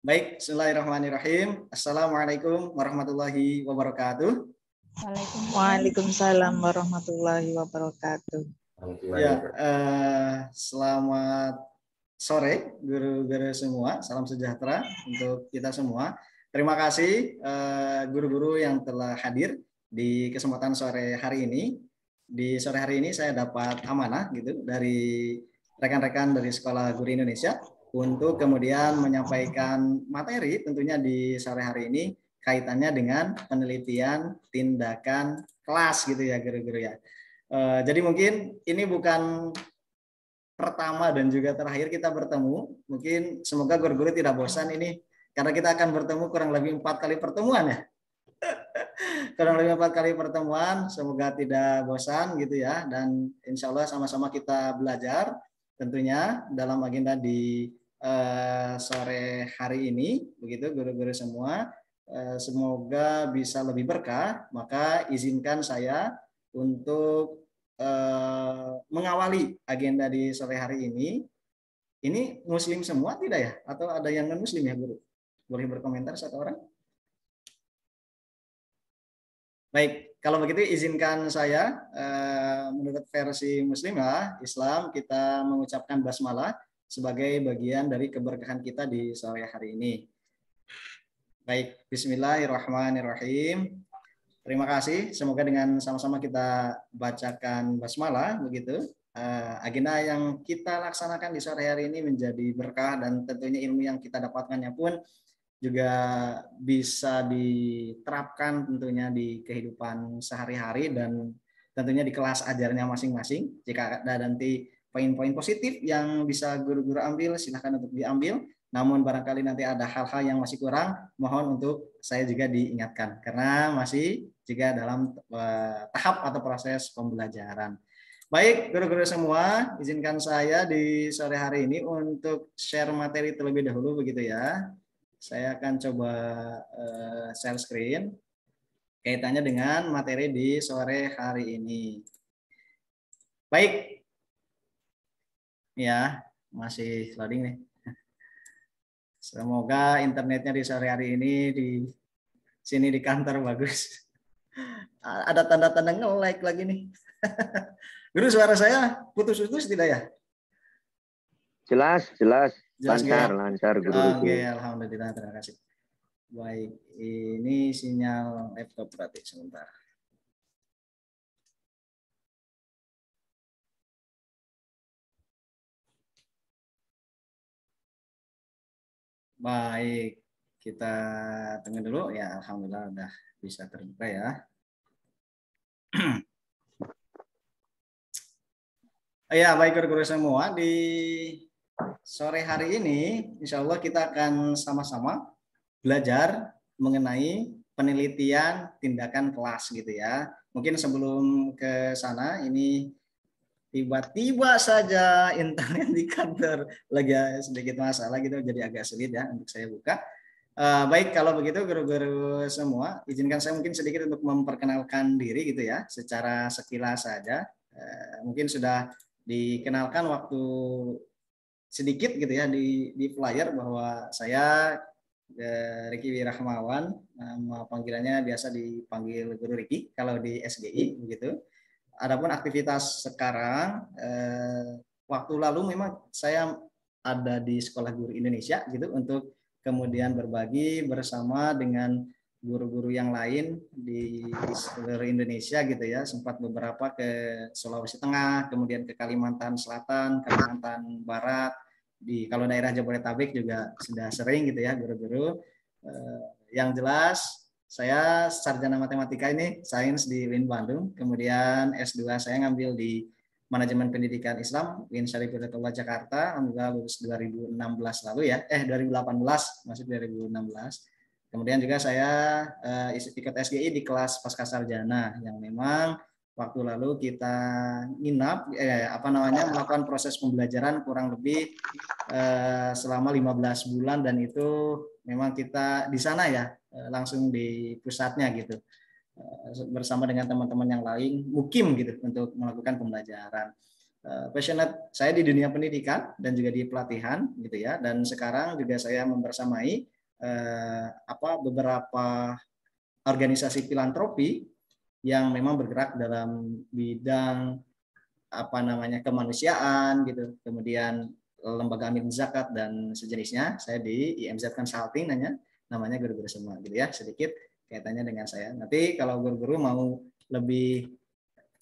Baik, bismillahirrahmanirrahim. Assalamualaikum warahmatullahi wabarakatuh. Waalaikumsalam warahmatullahi wabarakatuh. Ya, selamat sore guru-guru semua. Salam sejahtera untuk kita semua. Terima kasih guru-guru yang telah hadir di kesempatan sore hari ini. Di sore hari ini saya dapat amanah gitu dari rekan-rekan dari Sekolah Guru Indonesia untuk kemudian menyampaikan materi tentunya di sore hari ini kaitannya dengan penelitian tindakan kelas gitu ya guru-guru ya. Jadi mungkin ini bukan pertama dan juga terakhir kita bertemu. Mungkin semoga guru-guru tidak bosan ini karena kita akan bertemu kurang lebih 4 kali pertemuan ya. Kurang lebih 4 kali pertemuan, semoga tidak bosan gitu ya. Dan insya Allah sama-sama kita belajar tentunya dalam agenda di sore hari ini, begitu guru-guru semua. Semoga bisa lebih berkah, maka izinkan saya untuk mengawali agenda di sore hari ini. Ini muslim semua tidak ya? Atau ada yang non muslim ya guru? Boleh berkomentar satu orang? Baik, kalau begitu izinkan saya menurut versi muslim ya, Islam kita mengucapkan basmalah sebagai bagian dari keberkahan kita di sore hari ini. Baik, bismillahirrahmanirrahim. Terima kasih. Semoga dengan sama-sama kita bacakan basmalah begitu. Agenda yang kita laksanakan di sore hari ini menjadi berkah dan tentunya ilmu yang kita dapatkannya pun juga bisa diterapkan tentunya di kehidupan sehari-hari dan tentunya di kelas ajarnya masing-masing. Jika ada nanti poin-poin positif yang bisa guru-guru ambil, silahkan untuk diambil. Namun barangkali nanti ada hal-hal yang masih kurang, mohon untuk saya juga diingatkan karena masih juga dalam tahap atau proses pembelajaran. Baik, guru-guru semua, izinkan saya di sore hari ini untuk share materi terlebih dahulu begitu ya. Saya akan coba share screen kaitannya dengan materi di sore hari ini. Baik, ya masih loading nih. Semoga internetnya di sore hari ini di sini di kantor bagus. Ada tanda-tanda nge-like lagi nih. Guru, suara saya putus-putus tidak ya? Jelas. Jelas Lancar Guru. Oke, alhamdulillah, terima kasih. Baik, ini sinyal laptop berarti sebentar. Baik, kita tunggu dulu ya. Alhamdulillah udah bisa terbuka ya. Ya, baik guru-guru semua, di sore hari ini insya Allah kita akan sama-sama belajar mengenai penelitian tindakan kelas gitu ya. Mungkin sebelum ke sana ini tiba-tiba saja internet di kantor lagi sedikit masalah gitu, jadi agak sulit ya untuk saya buka. Baik, kalau begitu guru-guru semua, izinkan saya mungkin sedikit untuk memperkenalkan diri gitu ya, secara sekilas saja. Mungkin sudah dikenalkan waktu sedikit gitu ya di flyer bahwa saya Riki Wirahmawan, nama panggilannya biasa dipanggil Guru Riki kalau di SGI begitu. Adapun aktivitas sekarang, waktu lalu memang saya ada di Sekolah Guru Indonesia gitu untuk kemudian berbagi bersama dengan guru-guru yang lain di seluruh Indonesia gitu ya. Sempat beberapa ke Sulawesi Tengah, kemudian ke Kalimantan Selatan, Kalimantan Barat, di kalau daerah Jabodetabek juga sudah sering gitu ya guru-guru. Yang jelas saya sarjana matematika ini sains di UIN Bandung, kemudian S2 saya ngambil di manajemen pendidikan Islam UIN Syarif Hidayatullah Jakarta, alhamdulillah lulus 2016 lalu ya, 2018 masuk 2016. Kemudian juga saya ikut SGI di kelas pasca sarjana yang memang waktu lalu kita nginap melakukan proses pembelajaran kurang lebih selama 15 bulan dan itu memang kita di sana ya langsung di pusatnya gitu bersama dengan teman-teman yang lain mukim gitu untuk melakukan pembelajaran. passionate saya di dunia pendidikan dan juga di pelatihan gitu ya. Dan sekarang juga saya membersamai beberapa organisasi filantropi yang memang bergerak dalam bidang kemanusiaan gitu. Kemudian lembaga amin zakat dan sejenisnya. Saya di IMZ Consulting namanya guru-guru semua gitu ya. Sedikit kaitannya dengan saya. Nanti kalau guru-guru mau lebih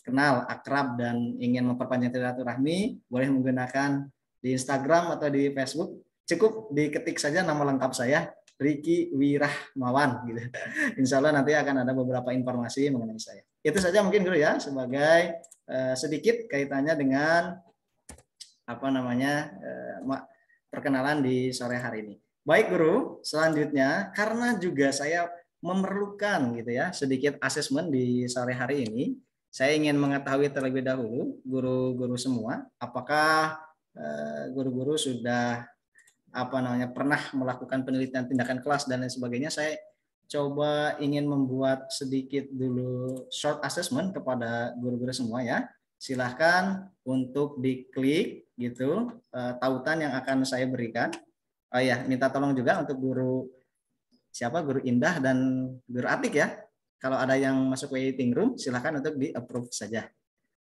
kenal, akrab dan ingin memperpanjang silaturahmi, boleh menggunakan di Instagram atau di Facebook. Cukup diketik saja nama lengkap saya, Riki Wirahmawan gitu. Insya Allah nanti akan ada beberapa informasi mengenai saya. Itu saja mungkin guru ya sebagai sedikit kaitannya dengan perkenalan di sore hari ini. Baik guru, selanjutnya karena juga saya memerlukan gitu ya sedikit asesmen di sore hari ini, saya ingin mengetahui terlebih dahulu guru-guru semua apakah guru-guru sudah pernah melakukan penelitian tindakan kelas dan lain sebagainya. Saya coba ingin membuat sedikit dulu short assessment kepada guru-guru semua ya. Silahkan untuk diklik gitu tautan yang akan saya berikan. Oh ya, minta tolong juga untuk guru Indah dan guru Atik ya. Kalau ada yang masuk waiting room, silahkan untuk di approve saja.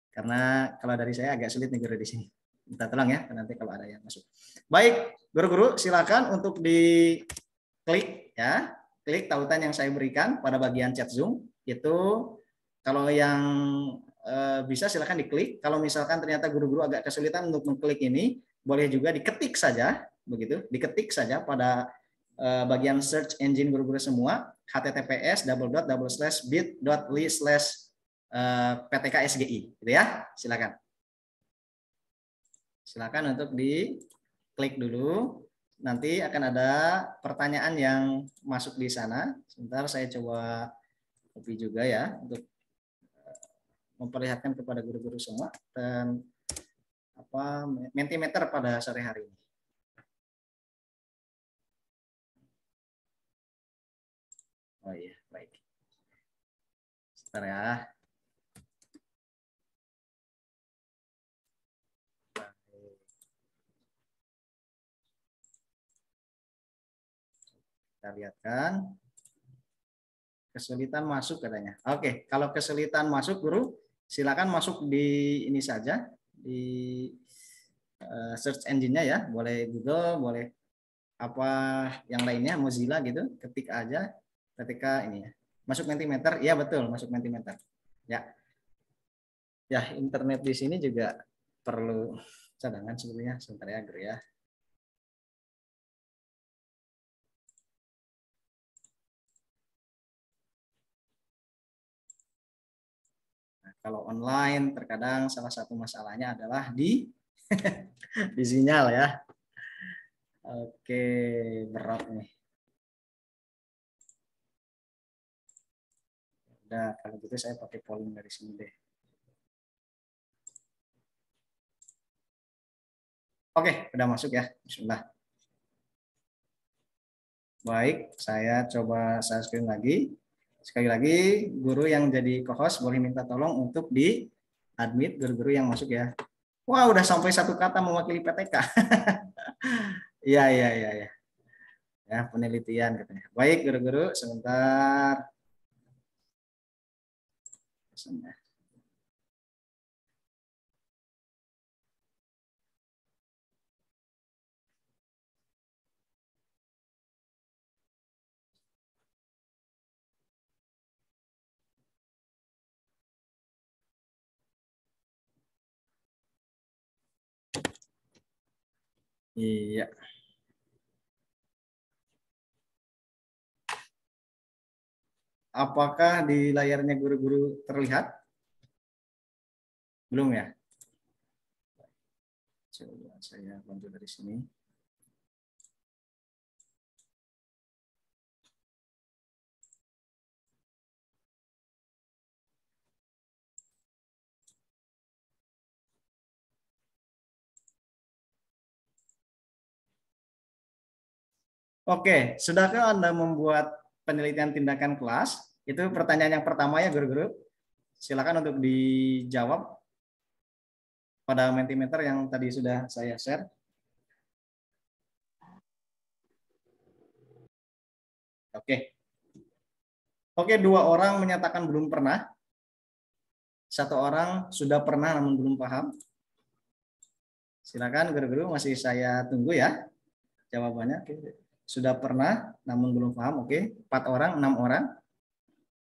Karena kalau dari saya agak sulit nih guru di sini. Minta tolong ya nanti kalau ada yang masuk. Baik, guru-guru silakan untuk diklik ya. Klik tautan yang saya berikan pada bagian chat Zoom. Itu kalau yang bisa silakan diklik. Kalau misalkan ternyata guru-guru agak kesulitan untuk mengklik ini, boleh juga diketik saja begitu. Diketik saja pada bagian search engine guru-guru semua, https://bit.ly/ptksgi gitu ya. Silakan. Silakan untuk diklik dulu. Nanti akan ada pertanyaan yang masuk di sana. Sebentar saya coba copy juga ya untuk memperlihatkan kepada guru-guru semua dan Mentimeter pada sore hari ini. Oh iya, baik. Sebentar ya. Kita lihatkan. Kesulitan masuk katanya. Oke, kalau kesulitan masuk guru, silakan masuk di ini saja di search engine-nya ya, boleh Google, boleh yang lainnya Mozilla gitu, ketik aja ketika ini ya. Masuk Mentimeter, iya betul, masuk Mentimeter. Ya. Ya, internet di sini juga perlu cadangan sebetulnya, sebentar ya guru ya. Kalau online terkadang salah satu masalahnya adalah di di sinyal ya. Oke, berat nih. Udah, kalau gitu saya pakai polling dari sini deh. Oke, udah masuk ya. Bismillah. Baik, saya coba share screen lagi. Sekali lagi, guru yang jadi co-host boleh minta tolong untuk di-admit guru-guru yang masuk ya. Wah, udah sampai satu kata mewakili PTK. Iya, iya, iya, iya. Ya, penelitian katanya. Baik, guru-guru, sebentar. Iya. Apakah di layarnya guru-guru terlihat? Belum ya? Coba saya bantu dari sini. Oke, sudahkah Anda membuat penelitian tindakan kelas? Itu pertanyaan yang pertama ya guru-guru. Silakan untuk dijawab. pada Mentimeter yang tadi sudah saya share. Oke. Oke, 2 orang menyatakan belum pernah. 1 orang sudah pernah namun belum paham. Silakan guru-guru, masih saya tunggu ya jawabannya. Oke. Sudah pernah namun belum paham. Oke, 4 orang, 6 orang.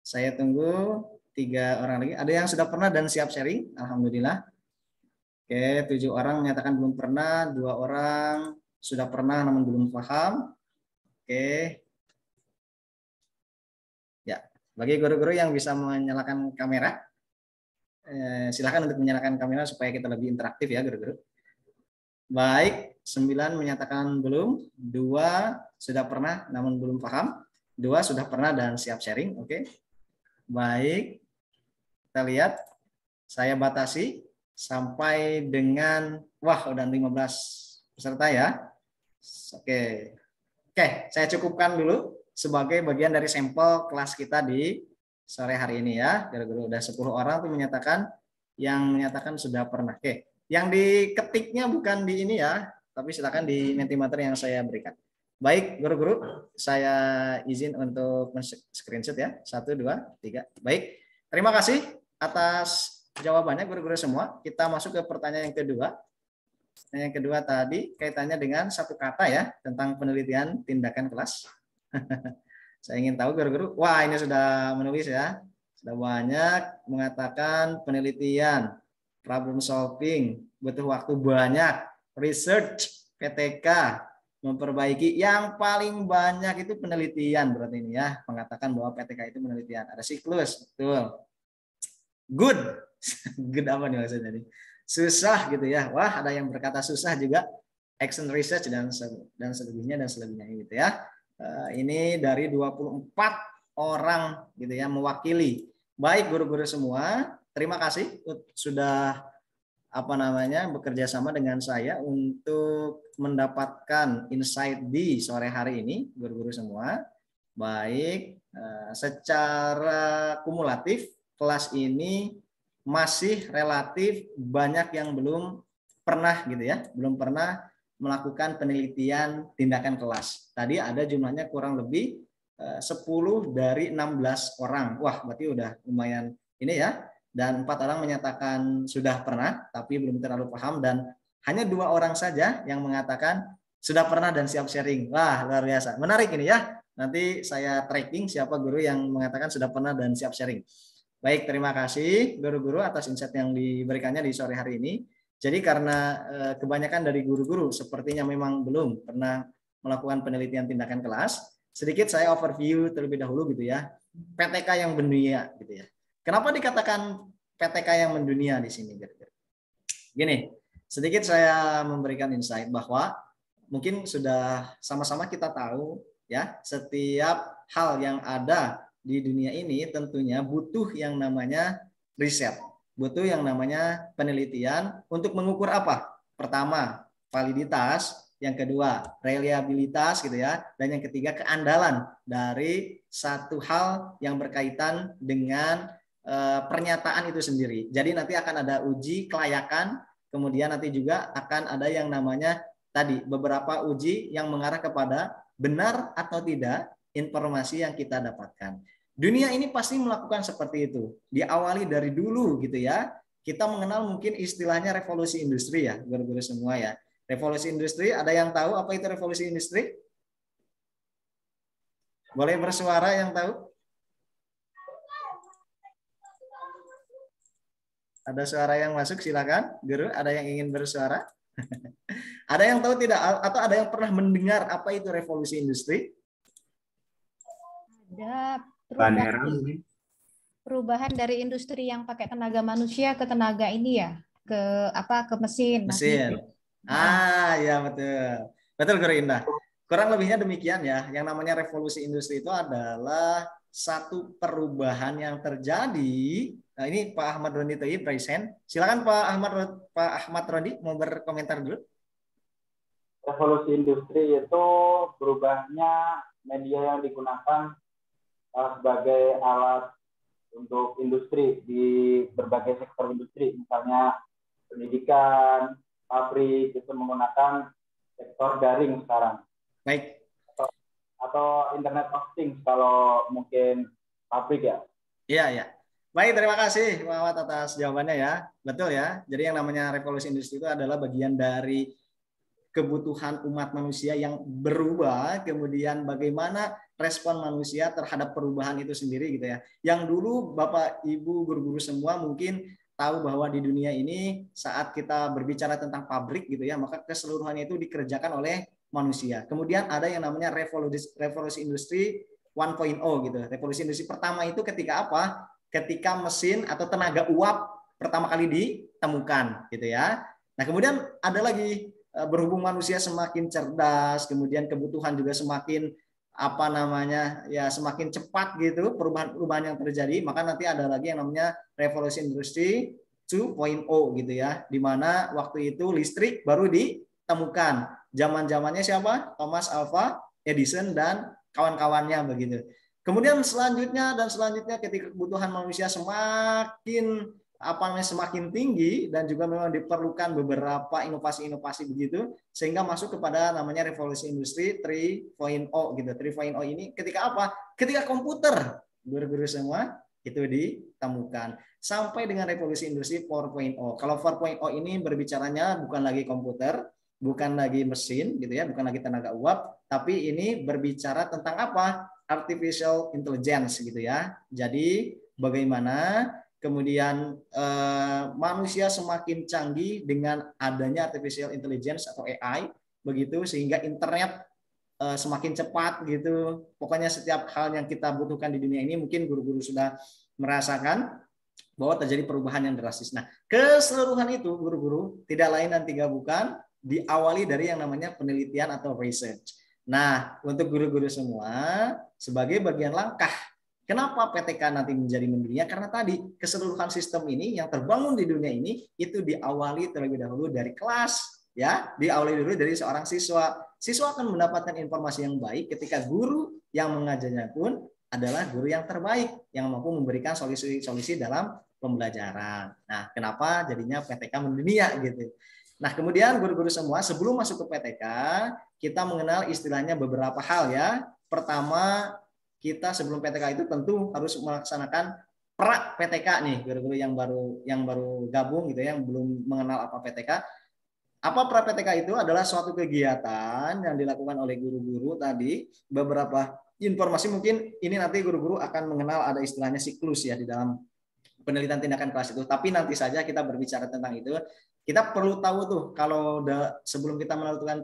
Saya tunggu 3 orang lagi. Ada yang sudah pernah dan siap sharing? Alhamdulillah. Oke, 7 orang menyatakan belum pernah, 2 orang sudah pernah namun belum paham. Oke. Ya, bagi guru-guru yang bisa menyalakan kamera, silakan untuk menyalakan kamera supaya kita lebih interaktif ya guru-guru. Baik, 9 menyatakan belum, 2 sudah pernah namun belum paham, 2 sudah pernah dan siap sharing. Oke. Baik, kita lihat, saya batasi sampai dengan, wah udah 15 peserta ya. Oke, saya cukupkan dulu sebagai bagian dari sampel kelas kita di sore hari ini ya. Guru-guru udah 10 orang tuh menyatakan sudah pernah. Oke, yang diketiknya bukan di ini ya, tapi silakan di Mentimeter yang saya berikan. Baik, guru-guru, saya izin untuk screenshot ya. 1, 2, 3. Baik, terima kasih atas jawabannya guru-guru semua. Kita masuk ke pertanyaan yang kedua. Yang kedua tadi kaitannya dengan satu kata ya, tentang penelitian tindakan kelas. Saya ingin tahu guru-guru, wah ini sudah menulis ya. Sudah banyak mengatakan penelitian, problem solving, butuh waktu banyak, research, PTK, memperbaiki. Yang paling banyak itu penelitian berarti ini ya, mengatakan bahwa PTK itu penelitian. Ada siklus, betul. Good. Good apa nih maksudnya nih? Susah gitu ya. Wah, ada yang berkata susah juga. Action research dan selebihnya gitu ya. Ini dari 24 orang gitu ya mewakili. Baik guru-guru semua, terima kasih sudah bekerja sama dengan saya untuk mendapatkan insight di sore hari ini guru-guru semua. Baik, secara kumulatif kelas ini masih relatif banyak yang belum pernah gitu ya, belum pernah melakukan penelitian tindakan kelas. Tadi ada jumlahnya kurang lebih 10 dari 16 orang. Wah, berarti udah lumayan ini ya. Dan 4 orang menyatakan sudah pernah, tapi belum terlalu paham. Dan hanya 2 orang saja yang mengatakan sudah pernah dan siap sharing. Wah, luar biasa. Menarik ini ya. Nanti saya tracking siapa guru yang mengatakan sudah pernah dan siap sharing. Baik, terima kasih guru-guru atas insight yang diberikannya di sore hari ini. Jadi karena kebanyakan dari guru-guru sepertinya memang belum pernah melakukan penelitian tindakan kelas, sedikit saya overview terlebih dahulu gitu ya. PTK yang mendunia gitu ya. Kenapa dikatakan PTK yang mendunia di sini? Gini, sedikit saya memberikan insight bahwa mungkin sudah sama-sama kita tahu ya, setiap hal yang ada di dunia ini tentunya butuh yang namanya riset, butuh yang namanya penelitian untuk mengukur apa? Pertama, validitas, yang kedua, reliabilitas gitu ya, dan yang ketiga keandalan dari satu hal yang berkaitan dengan pernyataan itu sendiri. Jadi nanti akan ada uji kelayakan, kemudian nanti juga akan ada yang namanya tadi beberapa uji yang mengarah kepada benar atau tidak informasi yang kita dapatkan. Dunia ini pasti melakukan seperti itu. Diawali dari dulu gitu ya. Kita mengenal mungkin istilahnya revolusi industri ya, guru-guru semua ya. Revolusi industri, ada yang tahu apa itu revolusi industri? Boleh bersuara yang tahu? Ada suara yang masuk, silakan. Guru, ada yang ingin bersuara? Ada yang tahu tidak? Atau ada yang pernah mendengar apa itu revolusi industri? Ada Paneran. perubahan dari industri yang pakai tenaga manusia ke tenaga ini ya, ke mesin. Mesin. Ya betul. Betul Guru Indah. Kurang lebihnya demikian ya. Yang namanya revolusi industri itu adalah satu perubahan yang terjadi. Nah, ini Pak Ahmad Rondi Thayyib present. Silakan Pak Ahmad Rondi mau berkomentar dulu. Revolusi industri itu berubahnya media yang digunakan sebagai alat untuk industri di berbagai sektor industri, misalnya pendidikan, pabrik itu menggunakan sektor daring sekarang. Baik. Atau internet of things kalau mungkin pabrik ya. Iya, ya. Baik, terima kasih Muhammad atas jawabannya ya. Betul ya. Jadi yang namanya revolusi industri itu adalah bagian dari kebutuhan umat manusia yang berubah, kemudian bagaimana respon manusia terhadap perubahan itu sendiri gitu ya. Yang dulu Bapak Ibu guru-guru semua mungkin tahu bahwa di dunia ini saat kita berbicara tentang pabrik gitu ya, maka keseluruhannya itu dikerjakan oleh manusia. Kemudian ada yang namanya revolusi industri 1.0 gitu. Revolusi industri pertama itu ketika apa? Ketika mesin atau tenaga uap pertama kali ditemukan gitu ya. Nah, kemudian ada lagi berhubung manusia semakin cerdas, kemudian kebutuhan juga semakin apa namanya ya semakin cepat gitu perubahan yang terjadi, maka nanti ada lagi yang namanya revolusi industri 2.0 gitu ya, di mana waktu itu listrik baru ditemukan. Zaman-zamannya siapa? Thomas Alva Edison dan kawan-kawannya begitu. Kemudian selanjutnya ketika kebutuhan manusia semakin semakin tinggi dan juga memang diperlukan beberapa inovasi-inovasi begitu sehingga masuk kepada namanya revolusi industri 3.0 gitu. 3.0 ini ketika apa? Ketika komputer guru-guru semua itu ditemukan sampai dengan revolusi industri 4.0. Kalau 4.0 ini berbicaranya bukan lagi komputer, bukan lagi mesin gitu ya, bukan lagi tenaga uap, tapi ini berbicara tentang apa? Artificial intelligence gitu ya. Jadi bagaimana kemudian manusia semakin canggih dengan adanya artificial intelligence atau AI begitu sehingga internet semakin cepat gitu. Pokoknya setiap hal yang kita butuhkan di dunia ini mungkin guru-guru sudah merasakan bahwa terjadi perubahan yang drastis. Nah, keseluruhan itu guru-guru tidak lain dan tidak bukan diawali dari yang namanya penelitian atau research. Nah, untuk guru-guru semua sebagai bagian langkah kenapa PTK nanti menjadi mendunia? Karena tadi keseluruhan sistem ini yang terbangun di dunia ini itu diawali terlebih dahulu dari kelas, ya, diawali dulu dari seorang siswa. Siswa akan mendapatkan informasi yang baik ketika guru yang mengajarnya pun adalah guru yang terbaik yang mampu memberikan solusi-solusi dalam pembelajaran. Nah, kenapa jadinya PTK mendunia gitu? Nah, kemudian guru-guru semua sebelum masuk ke PTK kita mengenal istilahnya beberapa hal ya. Pertama, kita sebelum PTK itu tentu harus melaksanakan pra PTK nih guru-guru yang baru gabung gitu ya, yang belum mengenal apa PTK. Apa pra PTK itu adalah suatu kegiatan yang dilakukan oleh guru-guru tadi. Beberapa informasi mungkin ini nanti guru-guru akan mengenal ada istilahnya siklus ya di dalam penelitian tindakan kelas itu. Tapi nanti saja kita berbicara tentang itu. Kita perlu tahu tuh kalau sebelum kita melakukan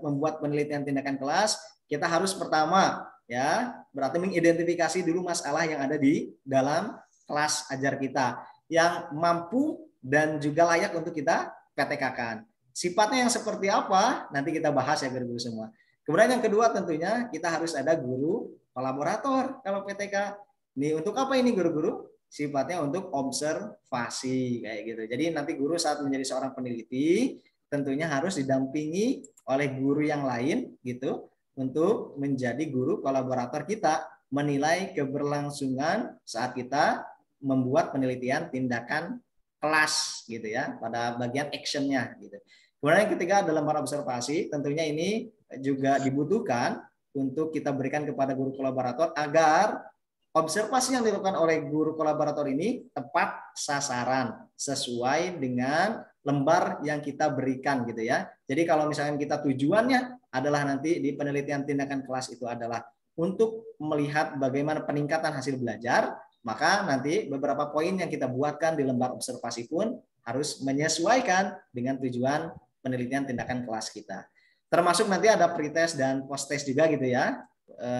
membuat penelitian tindakan kelas, kita harus pertama ya berarti mengidentifikasi dulu masalah yang ada di dalam kelas ajar kita yang mampu dan juga layak untuk kita PTK-kan. Sifatnya yang seperti apa nanti kita bahas ya guru-guru semua. Kemudian yang kedua tentunya kita harus ada guru kolaborator kalau PTK. Ini untuk apa ini guru-guru? Sifatnya untuk observasi kayak gitu. Jadi nanti guru saat menjadi seorang peneliti tentunya harus didampingi oleh guru yang lain gitu untuk menjadi guru kolaborator kita menilai keberlangsungan saat kita membuat penelitian tindakan kelas gitu ya pada bagian actionnya gitu. Kemudian yang ketiga adalah observasi, tentunya ini juga dibutuhkan untuk kita berikan kepada guru kolaborator agar observasi yang dilakukan oleh guru kolaborator ini tepat sasaran sesuai dengan lembar yang kita berikan gitu ya. Jadi kalau misalnya kita tujuannya adalah nanti di penelitian tindakan kelas itu adalah untuk melihat bagaimana peningkatan hasil belajar, maka nanti beberapa poin yang kita buatkan di lembar observasi pun harus menyesuaikan dengan tujuan penelitian tindakan kelas kita. Termasuk nanti ada pretest dan posttest juga gitu ya,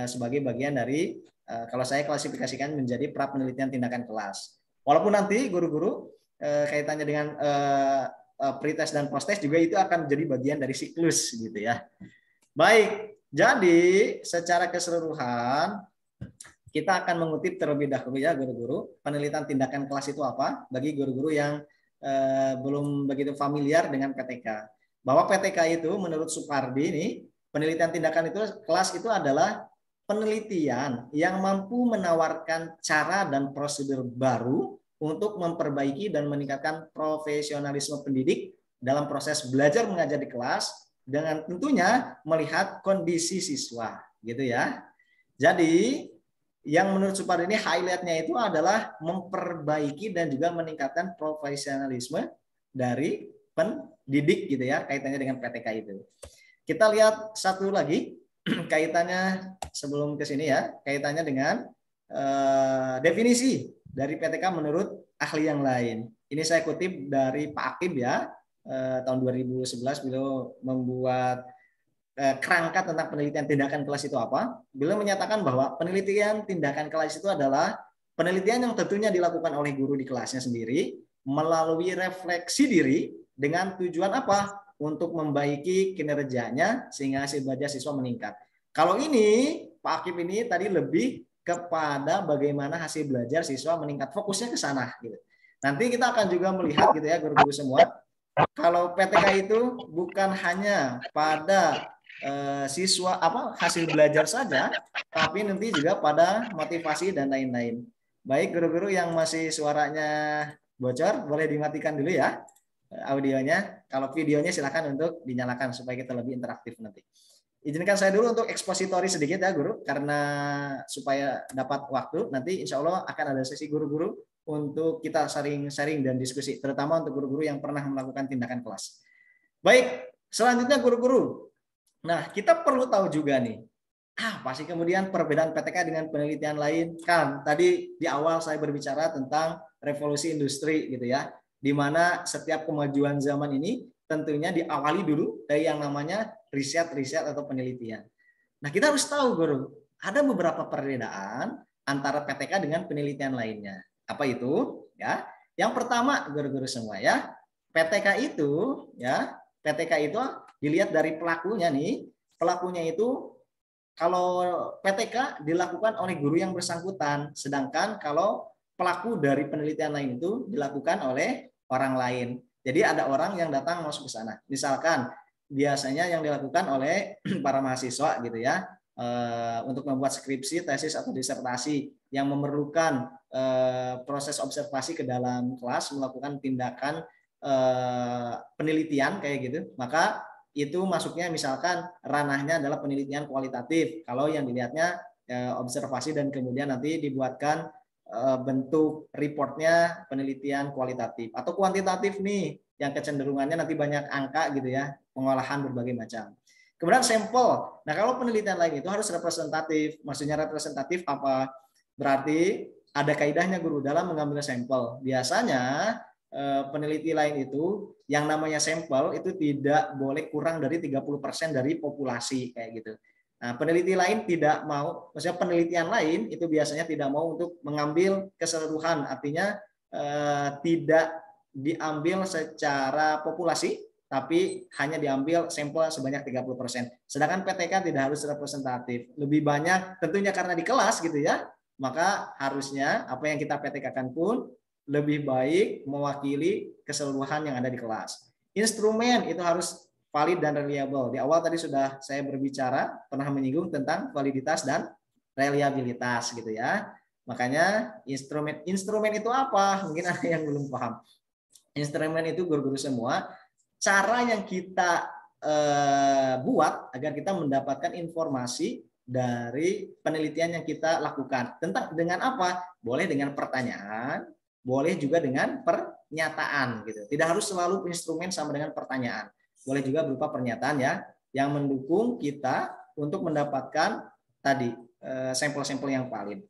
sebagai bagian dari kalau saya klasifikasikan menjadi pra penelitian tindakan kelas. Walaupun nanti guru-guru kaitannya dengan pretest dan posttest juga itu akan menjadi bagian dari siklus gitu ya. Baik, jadi secara keseluruhan kita akan mengutip terlebih dahulu ya guru-guru penelitian tindakan kelas itu apa bagi guru-guru yang belum begitu familiar dengan PTK. Bahwa PTK itu menurut Supardi ini penelitian tindakan itu kelas itu adalah penelitian yang mampu menawarkan cara dan prosedur baru untuk memperbaiki dan meningkatkan profesionalisme pendidik dalam proses belajar mengajar di kelas dengan tentunya melihat kondisi siswa, gitu ya. Jadi yang menurut Supardi ini highlight-nya itu adalah memperbaiki dan juga meningkatkan profesionalisme dari pendidik gitu ya, kaitannya dengan PTK itu. Kita lihat satu lagi kaitannya sebelum ke sini ya, kaitannya dengan definisi dari PTK menurut ahli yang lain. Ini saya kutip dari Pak Akib ya, tahun 2011 beliau membuat kerangka tentang penelitian tindakan kelas itu apa. Beliau menyatakan bahwa penelitian tindakan kelas itu adalah penelitian yang tentunya dilakukan oleh guru di kelasnya sendiri melalui refleksi diri dengan tujuan apa? Untuk membaiki kinerjanya sehingga hasil belajar siswa meningkat. Kalau ini Pak Akib ini tadi lebih kepada bagaimana hasil belajar siswa meningkat, fokusnya ke sana gitu. Nanti kita akan juga melihat gitu ya guru-guru semua, kalau PTK itu bukan hanya pada siswa hasil belajar saja, tapi nanti juga pada motivasi dan lain-lain. Baik guru-guru yang masih suaranya bocor, boleh dimatikan dulu ya audionya. Kalau videonya silakan untuk dinyalakan supaya kita lebih interaktif nanti. Izinkan saya dulu untuk ekspositori sedikit ya guru, karena supaya dapat waktu. Nanti insya Allah akan ada sesi guru-guru untuk kita sharing dan diskusi, terutama untuk guru-guru yang pernah melakukan tindakan kelas. Baik, selanjutnya guru-guru. Nah, kita perlu tahu juga nih, pasti kemudian perbedaan PTK dengan penelitian lain. Kan tadi di awal saya berbicara tentang revolusi industri gitu ya, di mana setiap kemajuan zaman ini tentunya diawali dulu dari yang namanya riset atau penelitian. Nah, kita harus tahu guru, ada beberapa perbedaan antara PTK dengan penelitian lainnya. Apa itu? Ya, yang pertama guru-guru semua ya, PTK itu dilihat dari pelakunya nih. Pelakunya itu kalau PTK dilakukan oleh guru yang bersangkutan, sedangkan kalau pelaku dari penelitian lain itu dilakukan oleh orang lain. Jadi ada orang yang datang masuk ke sana. Misalkan biasanya yang dilakukan oleh para mahasiswa gitu ya, untuk membuat skripsi, tesis atau disertasi yang memerlukan proses observasi ke dalam kelas, melakukan tindakan penelitian kayak gitu, maka itu masuknya misalkan ranahnya adalah penelitian kualitatif. Kalau yang dilihatnya observasi dan kemudian nanti dibuatkan bentuk reportnya penelitian kualitatif atau kuantitatif nih, yang kecenderungannya nanti banyak angka gitu ya, pengolahan berbagai macam. Kemudian sampel. Nah, kalau penelitian lain itu harus representatif. Maksudnya representatif apa? Berarti ada kaidahnya guru dalam mengambil sampel. Biasanya peneliti lain itu yang namanya sampel itu tidak boleh kurang dari 30% dari populasi kayak gitu. Nah, peneliti lain tidak mau, maksudnya penelitian lain itu biasanya tidak mau untuk mengambil keseluruhan, artinya tidak diambil secara populasi, tapi hanya diambil sampel sebanyak 30%. Sedangkan PTK tidak harus representatif, lebih banyak tentunya karena di kelas gitu ya, maka harusnya apa yang kita PTK-kan pun lebih baik mewakili keseluruhan yang ada di kelas. Instrumen itu harus valid dan reliable. Di awal tadi sudah saya berbicara, pernah menyinggung tentang validitas dan reliabilitas gitu ya. Makanya instrumen itu apa? Mungkin ada yang belum paham. Instrumen itu guru-guru semua, cara yang kita buat agar kita mendapatkan informasi dari penelitian yang kita lakukan. Dengan apa? Boleh dengan pertanyaan, boleh juga dengan pernyataan gitu. Tidak harus selalu instrumen sama dengan pertanyaan. Boleh juga berupa pernyataan ya, yang mendukung kita untuk mendapatkan tadi sampel-sampel yang valid.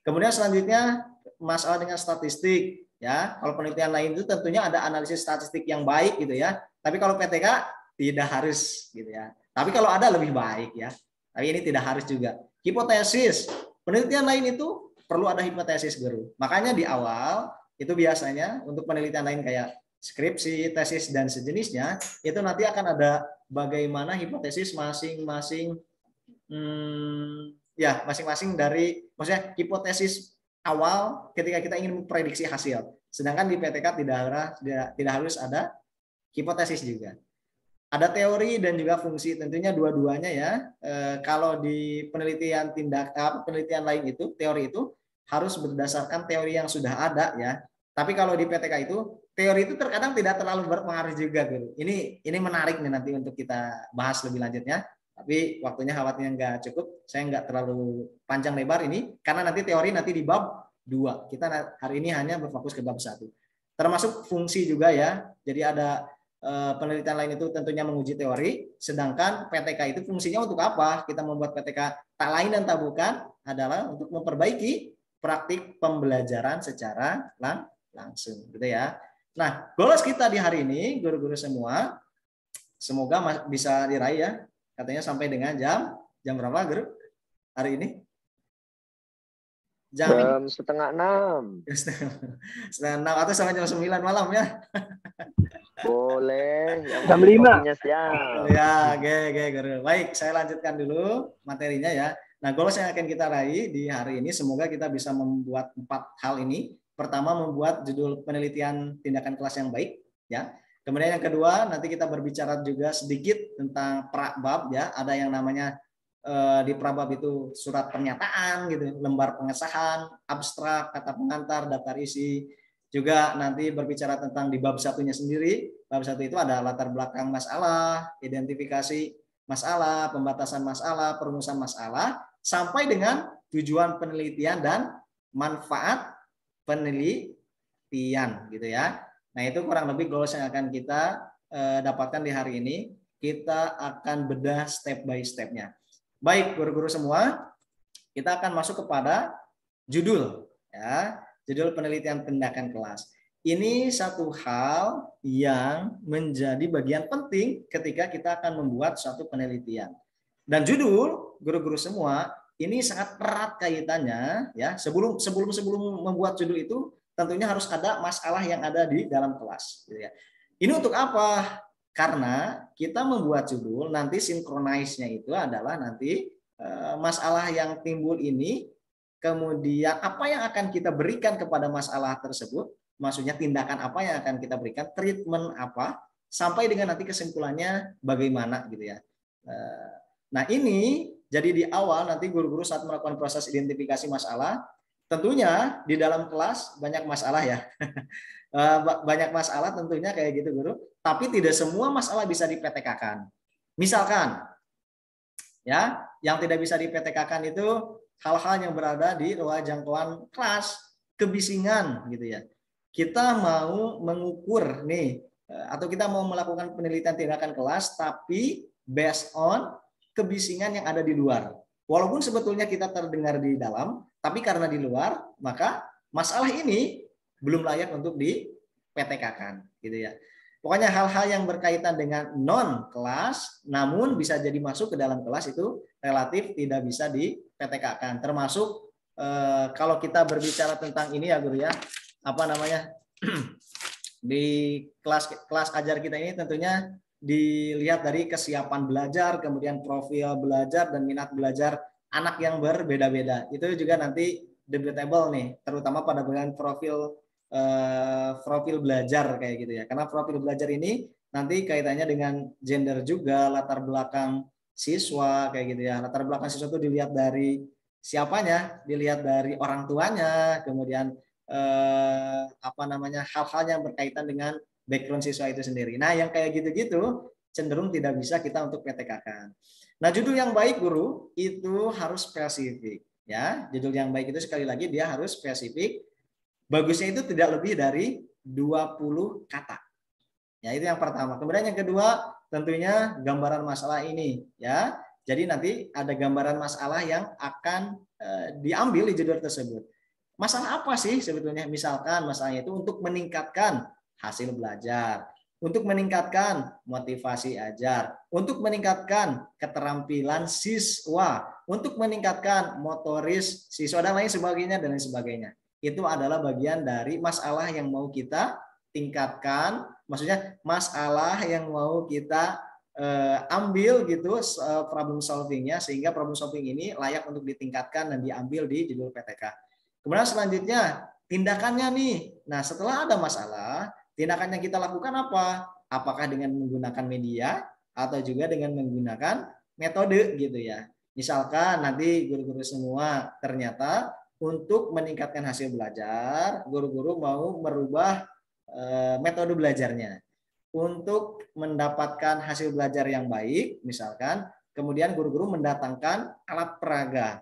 Kemudian selanjutnya masalah dengan statistik ya. Kalau penelitian lain itu tentunya ada analisis statistik yang baik gitu ya. Tapi kalau PTK tidak harus gitu ya. Tapi kalau ada lebih baik ya. Tapi ini tidak harus juga. Hipotesis. Penelitian lain itu perlu ada hipotesis guru. Makanya di awal itu biasanya untuk penelitian lain kayak skripsi, tesis dan sejenisnya, itu nanti akan ada bagaimana hipotesis masing-masing masing-masing dari, maksudnya hipotesis awal ketika kita ingin memprediksi hasil. Sedangkan di PTK tidak harus ada hipotesis juga. Ada teori dan juga fungsi, tentunya dua-duanya ya. Kalau di penelitian lain itu, teori itu harus berdasarkan teori yang sudah ada ya. Tapi kalau di PTK itu teori itu terkadang tidak terlalu berpengaruh juga, guru. Ini menarik nih nanti untuk kita bahas lebih lanjutnya. Tapi waktunya khawatirnya nggak cukup, saya nggak terlalu panjang lebar ini, karena nanti teori nanti di bab 2. Kita hari ini hanya berfokus ke bab 1. Termasuk fungsi juga ya. Jadi ada penelitian lain itu tentunya menguji teori, sedangkan PTK itu fungsinya untuk apa? Kita membuat PTK tak lain dan tak bukan adalah untuk memperbaiki praktik pembelajaran secara langsung, gitu ya. Nah, goals kita di hari ini, guru-guru semua, semoga bisa diraih ya. Katanya sampai dengan jam berapa, guru? Hari ini? Jam setengah 6. Setengah 6 atau sampai jam 9 malam ya? Boleh. Jam 5. Siap. Ya, oke, guru. Baik, saya lanjutkan dulu materinya ya. Nah, goals yang akan kita raih di hari ini, semoga kita bisa membuat 4 hal ini. Pertama, membuat judul penelitian tindakan kelas yang baik, ya. Kemudian yang kedua, nanti kita berbicara juga sedikit tentang prabab, ya. Ada yang namanya di prabab itu surat pernyataan, gitu, lembar pengesahan, abstrak, kata pengantar, daftar isi. Juga nanti berbicara tentang di bab 1-nya sendiri. Bab 1 itu ada latar belakang masalah, identifikasi masalah, pembatasan masalah, perumusan masalah, sampai dengan tujuan penelitian dan manfaat penelitian, gitu ya. Nah, itu kurang lebih goals yang akan kita dapatkan di hari ini. Kita akan bedah step by step-nya. Baik, guru-guru semua, kita akan masuk kepada judul, ya, judul penelitian tindakan kelas. Ini satu hal yang menjadi bagian penting ketika kita akan membuat suatu penelitian. Dan judul, guru-guru semua, ini sangat erat kaitannya, ya. Sebelum membuat judul itu, tentunya harus ada masalah yang ada di dalam kelas. Gitu ya. Ini untuk apa? Karena kita membuat judul, nanti sinkronisnya itu adalah nanti masalah yang timbul ini, kemudian apa yang akan kita berikan kepada masalah tersebut, maksudnya tindakan apa yang akan kita berikan, treatment apa, sampai dengan nanti kesimpulannya bagaimana, gitu ya. Nah, ini jadi di awal nanti guru-guru saat melakukan proses identifikasi masalah, tentunya di dalam kelas banyak masalah ya. Banyak masalah tentunya kayak gitu, guru. Tapi tidak semua masalah bisa di-PTK-kan. Misalkan ya, yang tidak bisa di-PTK-kan itu hal-hal yang berada di luar jangkauan kelas, kebisingan gitu ya. Kita mau mengukur nih, atau kita mau melakukan penelitian tindakan kelas tapi based on kebisingan yang ada di luar. Walaupun sebetulnya kita terdengar di dalam, tapi karena di luar, maka masalah ini belum layak untuk di-PTK-kan, gitu ya. Pokoknya hal-hal yang berkaitan dengan non kelas, namun bisa jadi masuk ke dalam kelas itu relatif tidak bisa di-PTK-kan. Termasuk kalau kita berbicara tentang ini ya, guru ya, apa namanya, di kelas ajar kita ini tentunya dilihat dari kesiapan belajar, kemudian profil belajar dan minat belajar anak yang berbeda-beda. Itu juga nanti debatable nih, terutama pada bagian profil belajar kayak gitu ya. Karena profil belajar ini nanti kaitannya dengan gender juga, latar belakang siswa kayak gitu ya. Latar belakang siswa itu dilihat dari siapanya, dilihat dari orang tuanya, kemudian hal-hal yang berkaitan dengan background siswa itu sendiri. Nah, yang kayak gitu-gitu cenderung tidak bisa kita untuk PTK-kan. Nah, judul yang baik, guru, itu harus spesifik ya. Judul yang baik itu sekali lagi dia harus spesifik. Bagusnya itu tidak lebih dari 20 kata. Ya, itu yang pertama. Kemudian yang kedua, tentunya gambaran masalah ini ya. Jadi nanti ada gambaran masalah yang akan diambil di judul tersebut. Masalah apa sih sebetulnya? Misalkan masalahnya itu untuk meningkatkan hasil belajar, untuk meningkatkan motivasi ajar, untuk meningkatkan keterampilan siswa, untuk meningkatkan motoris siswa dan lain sebagainya dan lain sebagainya. Itu adalah bagian dari masalah yang mau kita tingkatkan, maksudnya masalah yang mau kita ambil gitu problem solvingnya, sehingga problem solving ini layak untuk ditingkatkan dan diambil di judul PTK. Kemudian selanjutnya tindakannya nih. Nah, setelah ada masalah, tindakan yang kita lakukan apa? Apakah dengan menggunakan media atau juga dengan menggunakan metode gitu ya. Misalkan nanti guru-guru semua ternyata untuk meningkatkan hasil belajar, guru-guru mau merubah metode belajarnya. Untuk mendapatkan hasil belajar yang baik, misalkan, kemudian guru-guru mendatangkan alat peraga,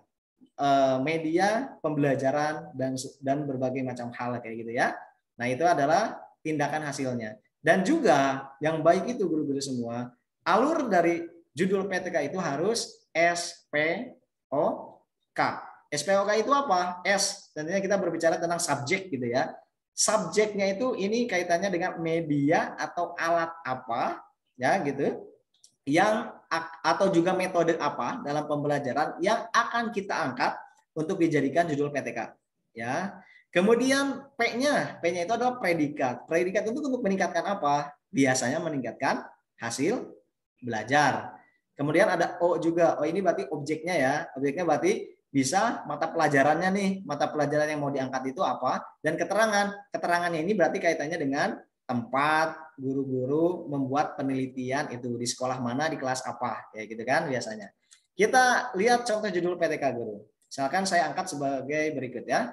media pembelajaran, dan berbagai macam hal kayak gitu ya. Nah, itu adalah tindakan hasilnya. Dan juga yang baik itu guru-guru semua, alur dari judul PTK itu harus SPOK. SPOK itu apa? S, tentunya kita berbicara tentang subjek gitu ya. Subjeknya itu ini kaitannya dengan media atau alat apa ya gitu, yang atau juga metode apa dalam pembelajaran yang akan kita angkat untuk dijadikan judul PTK ya. Kemudian P-nya itu adalah predikat. Predikat itu untuk meningkatkan apa? Biasanya meningkatkan hasil belajar. Kemudian ada O juga. Oh, ini berarti objeknya ya. Objeknya berarti bisa mata pelajarannya nih. Mata pelajaran yang mau diangkat itu apa? Dan keterangan. Keterangannya ini berarti kaitannya dengan tempat guru-guru membuat penelitian itu di sekolah mana, di kelas apa, kayak gitu kan biasanya. Kita lihat contoh judul PTK guru. Misalkan saya angkat sebagai berikut ya.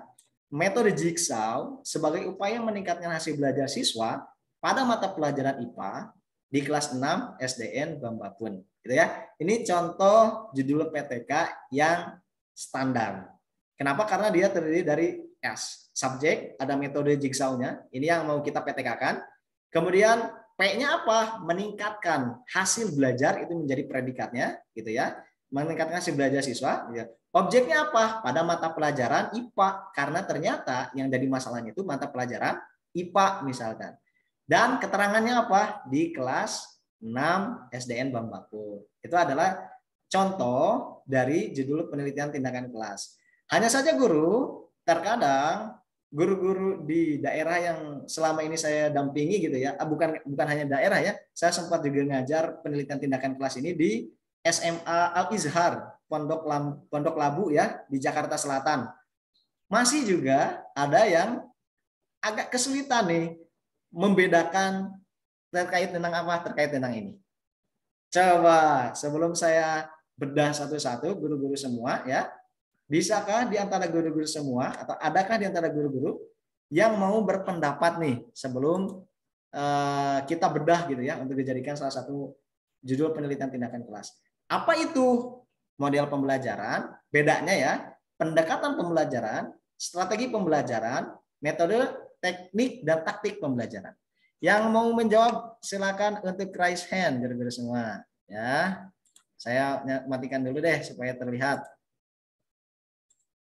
Metode Jigsaw sebagai upaya meningkatkan hasil belajar siswa pada mata pelajaran IPA di kelas 6 SDN Bambapun. Gitu ya. Ini contoh judul PTK yang standar. Kenapa? Karena dia terdiri dari S, subjek, ada metode Jigsaw-nya. Ini yang mau kita PTK-kan. Kemudian P-nya apa? Meningkatkan hasil belajar, itu menjadi predikatnya, gitu ya. Meningkatkan hasil belajar siswa. Gitu. Objeknya apa? Pada mata pelajaran IPA, karena ternyata yang jadi masalahnya itu mata pelajaran IPA misalkan. Dan keterangannya apa? Di kelas 6 SDN Bambapun. Itu adalah contoh dari judul penelitian tindakan kelas. Hanya saja guru, terkadang guru-guru di daerah yang selama ini saya dampingi gitu ya, bukan hanya daerah ya, saya sempat juga ngajar penelitian tindakan kelas ini di SMA Al-Izhar, Pondok Labu ya, di Jakarta Selatan. Masih juga ada yang agak kesulitan nih membedakan terkait tentang apa, terkait tentang ini. Coba sebelum saya bedah satu-satu guru-guru semua ya, bisakah di antara guru-guru semua atau adakah di antara guru-guru yang mau berpendapat nih sebelum kita bedah gitu ya untuk dijadikan salah satu judul penelitian tindakan kelas. Apa itu model pembelajaran? Bedanya ya, pendekatan pembelajaran, strategi pembelajaran, metode, teknik, dan taktik pembelajaran. Yang mau menjawab silakan untuk raise hand guru-guru semua ya. Saya matikan dulu deh supaya terlihat.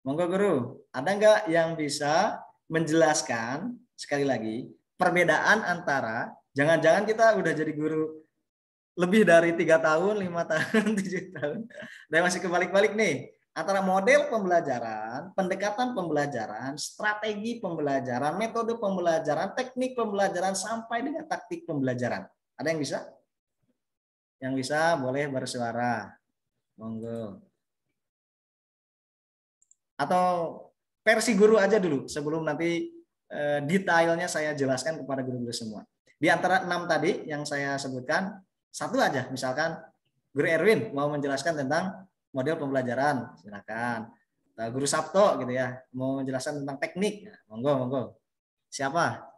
Monggo guru, ada nggak yang bisa menjelaskan sekali lagi perbedaan antara, jangan-jangan kita udah jadi guru lebih dari 3 tahun, 5 tahun, 7 tahun, dan masih kebalik-balik nih, antara model pembelajaran, pendekatan pembelajaran, strategi pembelajaran, metode pembelajaran, teknik pembelajaran, sampai dengan taktik pembelajaran. Ada yang bisa? Yang bisa boleh bersuara. Monggo. Atau versi guru aja dulu sebelum nanti detailnya saya jelaskan kepada guru-guru semua. Di antara 6 tadi yang saya sebutkan, satu aja, misalkan Guru Erwin mau menjelaskan tentang model pembelajaran, silakan. Guru Sabto gitu ya, mau menjelaskan tentang teknik, monggo, monggo. Siapa?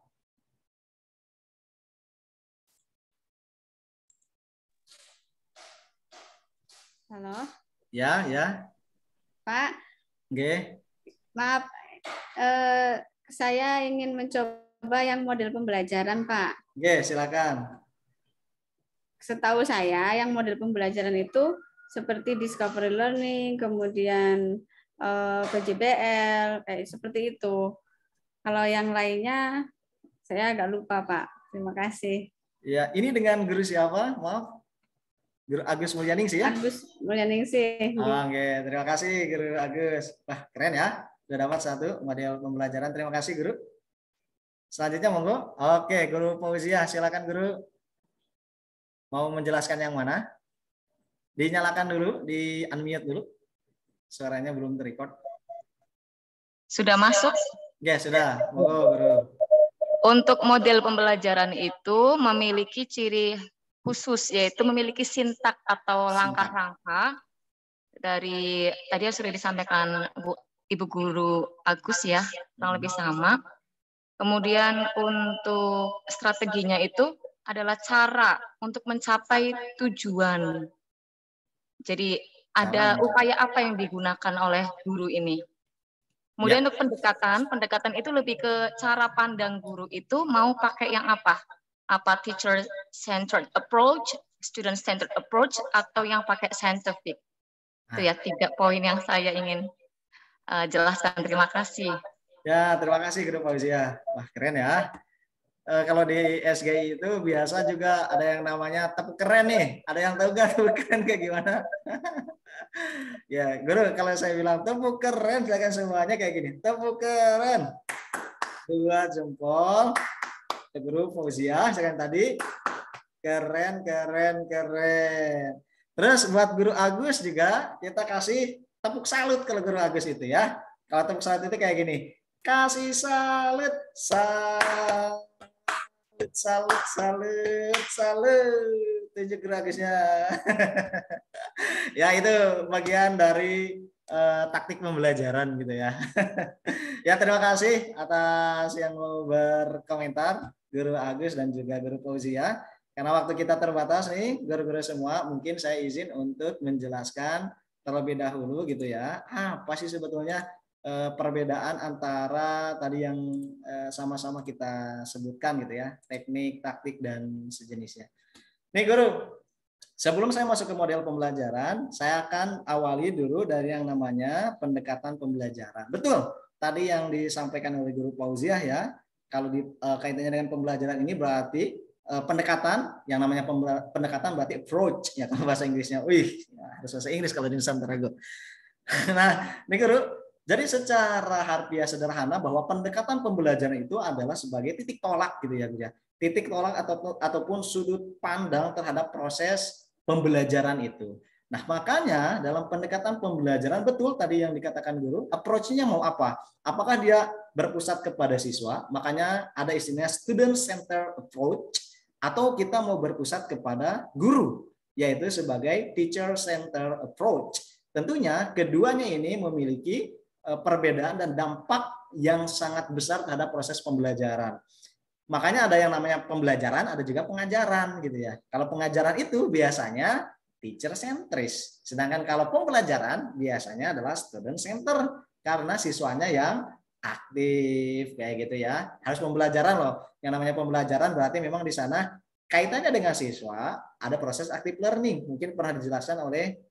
Halo. Ya, ya. Pak. Oke. Maaf, saya ingin mencoba yang model pembelajaran, Pak. Oke, silakan. Setahu saya, yang model pembelajaran itu seperti discovery learning, kemudian PJBL, kayak seperti itu. Kalau yang lainnya, saya agak lupa, Pak. Terima kasih. Ya, ini dengan guru siapa? Maaf. Guru Agus Mulyaningsih ya? Agus Mulyaningsih. Oke, terima kasih Guru Agus. Wah, keren ya. Sudah dapat satu model pembelajaran. Terima kasih Guru. Selanjutnya monggo. Oke, Guru Fauzia, silakan Guru. Mau menjelaskan yang mana? Dinyalakan dulu, di unmute dulu. Suaranya belum terrecord. Sudah masuk? Ya, sudah. Monggo Guru. Untuk model pembelajaran itu memiliki ciri khusus, yaitu memiliki sintak atau langkah-langkah dari tadi sudah disampaikan Bu Ibu Guru Agus ya, kurang lebih sama. Kemudian untuk strateginya itu adalah cara untuk mencapai tujuan. Jadi ada upaya apa yang digunakan oleh guru ini. Kemudian untuk pendekatan itu lebih ke cara pandang guru itu mau pakai yang apa? Apa teacher centered approach, student centered approach, atau yang pakai scientific? Itu ya 3 poin yang saya ingin jelaskan. Terima kasih. Ya, terima kasih Guru Fauzia. Wah, keren ya. Kalau di SGI itu biasa juga ada yang namanya tepuk keren nih. Ada yang tahu nggak tepuk keren kayak gimana? Ya, Guru, kalau saya bilang tepuk keren, silakan semuanya kayak gini. Tepuk keren. 2 jempol. Guru Fauzia, silakan tadi. Keren, keren, keren. Terus buat Guru Agus juga kita kasih tepuk salut kalau Guru Agus itu ya. Kalau tepuk salut itu kayak gini. Kasih salut, salut, salut, salut, salut. Tunjuk Guru Agusnya. Ya, itu bagian dari taktik pembelajaran gitu ya. Ya, terima kasih atas yang mau berkomentar Guru Agus dan juga Guru Fauzia. Karena waktu kita terbatas nih, guru-guru semua, mungkin saya izin untuk menjelaskan terlebih dahulu gitu ya. Apa sih sebetulnya perbedaan antara tadi yang sama-sama kita sebutkan gitu ya, teknik, taktik, dan sejenisnya. Nih Guru, sebelum saya masuk ke model pembelajaran, saya akan awali dulu dari yang namanya pendekatan pembelajaran. Betul, tadi yang disampaikan oleh Guru Fauzia ya, kalau kaitannya dengan pembelajaran ini berarti pendekatan, yang namanya pendekatan berarti approach ya kalau bahasa Inggrisnya. Wih, harus bahasa Inggris kalau di Nusantara. Nah, nih Guru, jadi secara harfiah sederhana bahwa pendekatan pembelajaran itu adalah sebagai titik tolak gitu ya, Guru ya. Titik tolak ataupun sudut pandang terhadap proses pembelajaran itu. Nah, makanya dalam pendekatan pembelajaran betul tadi yang dikatakan Guru, approach-nya mau apa? Apakah dia berpusat kepada siswa? Makanya ada istilahnya student center approach, atau kita mau berpusat kepada guru, yaitu sebagai teacher center approach. Tentunya keduanya ini memiliki perbedaan dan dampak yang sangat besar terhadap proses pembelajaran. Makanya ada yang namanya pembelajaran, ada juga pengajaran gitu ya. Kalau pengajaran itu biasanya teacher centris, sedangkan kalau pembelajaran biasanya adalah student center karena siswanya yang aktif kayak gitu ya. Harus pembelajaran loh. Yang namanya pembelajaran berarti memang di sana kaitannya dengan siswa, ada proses active learning. Mungkin pernah dijelaskan oleh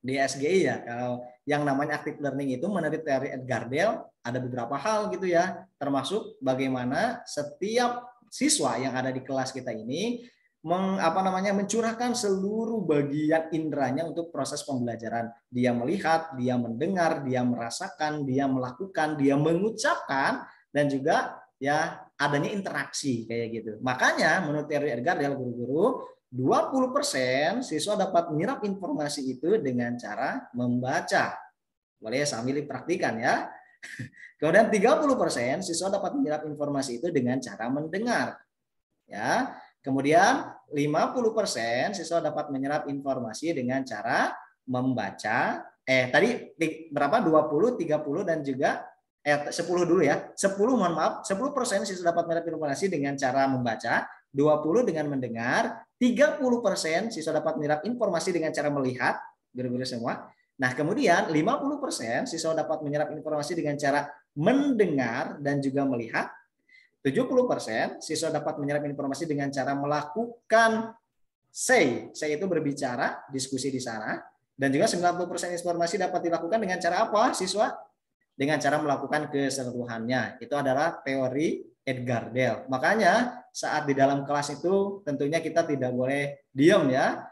di SGI ya. Kalau yang namanya active learning itu menurut teori Edgar Dale ada beberapa hal gitu ya, termasuk bagaimana setiap siswa yang ada di kelas kita ini mencurahkan seluruh bagian inderanya untuk proses pembelajaran. Dia melihat, dia mendengar, dia merasakan, dia melakukan, dia mengucapkan, dan juga ya adanya interaksi kayak gitu. Makanya menurut teori Edgar Dale guru-guru 20% siswa dapat menyerap informasi itu dengan cara membaca. Boleh sambil dipraktikan ya. Kemudian 30% siswa dapat menyerap informasi itu dengan cara mendengar. Ya. Kemudian 50% siswa dapat menyerap informasi dengan cara membaca. Tadi berapa? 20, 30 dan juga 10 dulu ya. 10 mohon maaf, 10% siswa dapat menyerap informasi dengan cara membaca, 20 dengan mendengar, 30% siswa dapat menyerap informasi dengan cara melihat, guru-guru semua. Nah, kemudian 50% siswa dapat menyerap informasi dengan cara mendengar dan juga melihat. 70% siswa dapat menyerap informasi dengan cara melakukan say itu berbicara, diskusi di sana. Dan juga 90% informasi dapat dilakukan dengan cara apa, siswa? Dengan cara melakukan keseluruhannya. Itu adalah teori Edgar Dale. Makanya saat di dalam kelas itu tentunya kita tidak boleh diam ya.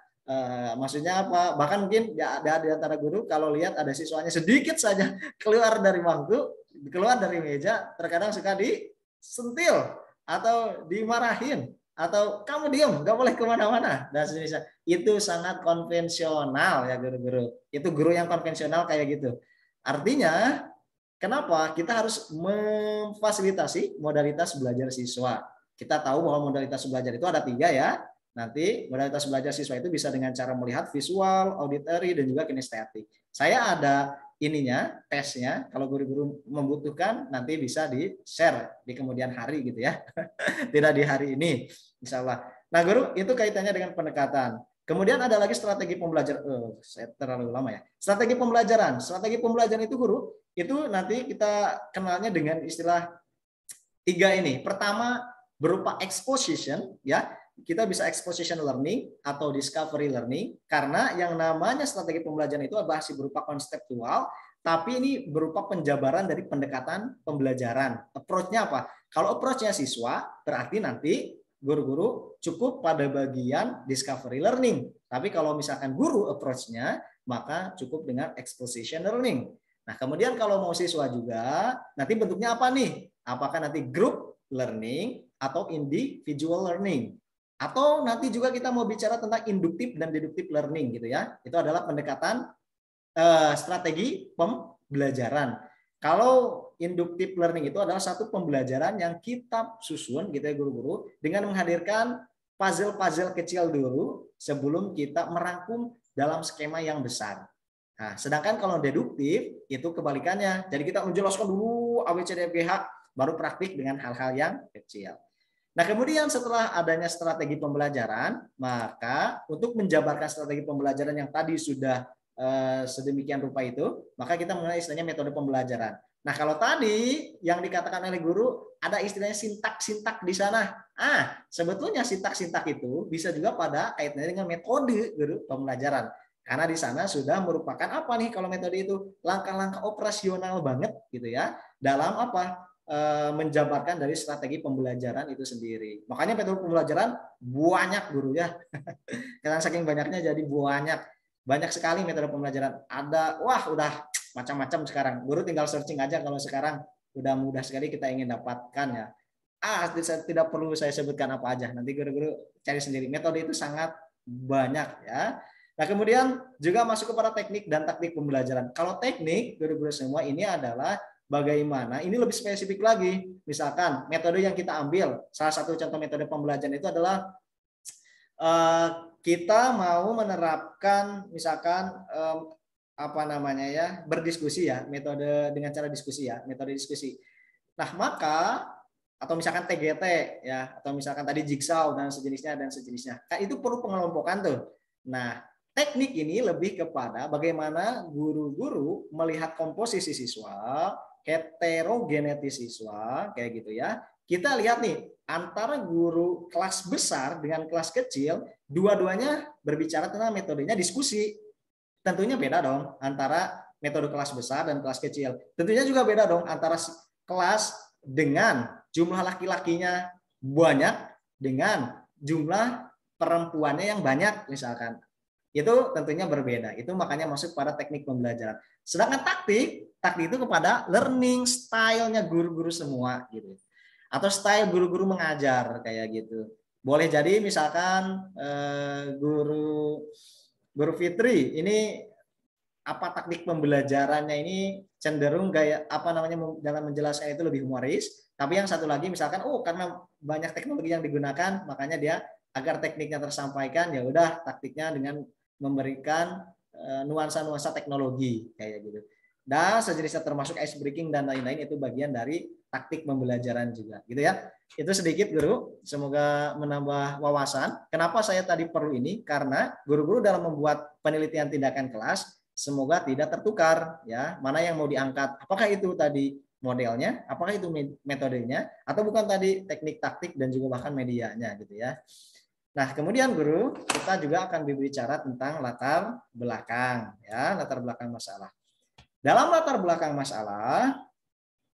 Maksudnya apa? Bahkan mungkin ada di antara guru kalau lihat ada siswanya sedikit saja keluar dari bangku, keluar dari meja, terkadang suka disentil atau dimarahin atau kamu diam, nggak boleh kemana-mana dan sejenisnya. Itu sangat konvensional ya guru-guru. Itu guru yang konvensional kayak gitu. Artinya kenapa kita harus memfasilitasi modalitas belajar siswa? Kita tahu bahwa modalitas belajar itu ada 3 ya. Nanti modalitas belajar siswa itu bisa dengan cara melihat visual, auditory, dan juga kinestetik. Saya ada ininya, tesnya. Kalau guru-guru membutuhkan nanti bisa di-share di kemudian hari gitu ya. Tidak di hari ini, insya Allah. Nah, guru, itu kaitannya dengan pendekatan. Kemudian ada lagi strategi pembelajaran. Saya terlalu lama ya. Strategi pembelajaran. Strategi pembelajaran itu, guru, itu nanti kita kenalnya dengan istilah 3 ini. Pertama, berupa exposition, ya. Kita bisa exposition learning atau discovery learning, karena yang namanya strategi pembelajaran itu masih berupa konseptual, tapi ini berupa penjabaran dari pendekatan pembelajaran. Approach-nya apa? Kalau approach-nya siswa, berarti nanti guru-guru cukup pada bagian discovery learning. Tapi kalau misalkan guru approach-nya, maka cukup dengan exposition learning. Nah, kemudian kalau mau siswa juga, nanti bentuknya apa nih? Apakah nanti group learning atau individual learning? Atau nanti juga kita mau bicara tentang induktif dan deduktif learning gitu ya. Itu adalah pendekatan strategi pembelajaran. Kalau induktif learning itu adalah satu pembelajaran yang kita susun gitu ya guru-guru, dengan menghadirkan puzzle-puzzle kecil dulu sebelum kita merangkum dalam skema yang besar. Nah, sedangkan kalau deduktif itu kebalikannya. Jadi kita menjelaskan dulu ABCDFGH, baru praktik dengan hal-hal yang kecil. Nah, kemudian setelah adanya strategi pembelajaran, maka untuk menjabarkan strategi pembelajaran yang tadi sudah sedemikian rupa itu, maka kita mengenai istilahnya metode pembelajaran. Nah, kalau tadi yang dikatakan oleh guru ada istilahnya sintak-sintak di sana. Sebetulnya sintak-sintak itu bisa juga pada kaitannya dengan metode guru pembelajaran. Karena di sana sudah merupakan apa nih kalau metode itu? Langkah-langkah operasional banget gitu ya. Dalam apa? Menjabarkan dari strategi pembelajaran itu sendiri. Makanya metode pembelajaran banyak guru ya. Karena saking banyaknya jadi banyak sekali metode pembelajaran. Ada udah macam-macam sekarang. Guru tinggal searching aja kalau sekarang udah mudah sekali kita ingin dapatkan ya. Tidak perlu saya sebutkan apa aja. Nanti guru-guru cari sendiri. Metode itu sangat banyak ya. Nah, kemudian juga masuk kepada teknik dan taktik pembelajaran. Kalau teknik guru-guru semua ini adalah bagaimana, ini lebih spesifik lagi. Misalkan metode yang kita ambil, salah satu contoh metode pembelajaran itu adalah kita mau menerapkan misalkan berdiskusi ya, metode dengan cara diskusi ya, metode diskusi. Nah, maka atau misalkan TGT ya, atau misalkan tadi jigsaw dan sejenisnya. Kan itu perlu pengelompokan tuh. Nah, teknik ini lebih kepada bagaimana guru-guru melihat komposisi siswa, heterogenetis siswa, kayak gitu ya. Kita lihat nih, antara guru kelas besar dengan kelas kecil, dua-duanya berbicara tentang metodenya diskusi. Tentunya beda dong antara metode kelas besar dan kelas kecil. Tentunya juga beda dong antara kelas dengan jumlah laki-lakinya banyak dengan jumlah perempuannya yang banyak misalkan. Itu tentunya berbeda. Itu makanya masuk pada teknik pembelajaran. Sedangkan taktik itu kepada learning style-nya guru-guru semua gitu. Atau style guru-guru mengajar kayak gitu. Boleh jadi misalkan guru Fitri ini apa taktik pembelajarannya ini cenderung gaya dalam menjelaskan itu lebih humoris, tapi yang satu lagi misalkan karena banyak teknologi yang digunakan makanya dia agar tekniknya tersampaikan ya udah taktiknya dengan memberikan nuansa-nuansa teknologi kayak gitu. Dan sejenisnya termasuk ice breaking dan lain-lain itu bagian dari taktik pembelajaran juga gitu ya. Itu sedikit guru, semoga menambah wawasan. Kenapa saya tadi perlu ini? Karena guru-guru dalam membuat penelitian tindakan kelas semoga tidak tertukar ya. Mana yang mau diangkat? Apakah itu tadi modelnya, apakah itu metodenya atau bukan tadi teknik taktik dan juga bahkan medianya gitu ya. Nah, kemudian guru, kita juga akan berbicara tentang latar belakang ya, latar belakang masalah. Dalam latar belakang masalah,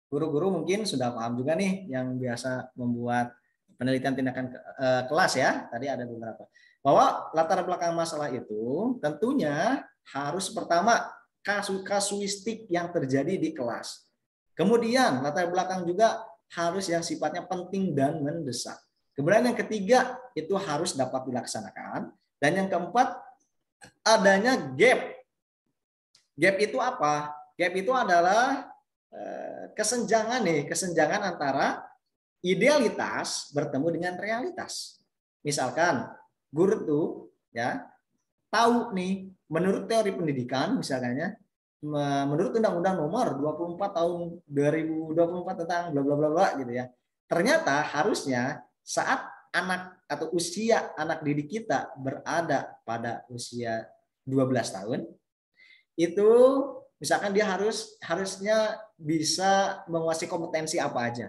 guru-guru mungkin sudah paham juga nih yang biasa membuat penelitian tindakan kelas ya. Tadi ada beberapa. Bahwa latar belakang masalah itu tentunya harus pertama kasuistik yang terjadi di kelas. Kemudian latar belakang juga harus yang sifatnya penting dan mendesak. Kemudian yang ketiga itu harus dapat dilaksanakan. Dan yang keempat adanya gap. Gap itu apa? Gap itu adalah kesenjangan antara idealitas bertemu dengan realitas. Misalkan guru tuh ya tahu nih menurut teori pendidikan misalnya menurut Undang-Undang Nomor 24 tahun 2024 tentang bla bla bla bla gitu ya. Ternyata harusnya saat anak atau usia anak didik kita berada pada usia 12 tahun, itu misalkan dia harusnya bisa menguasai kompetensi apa aja.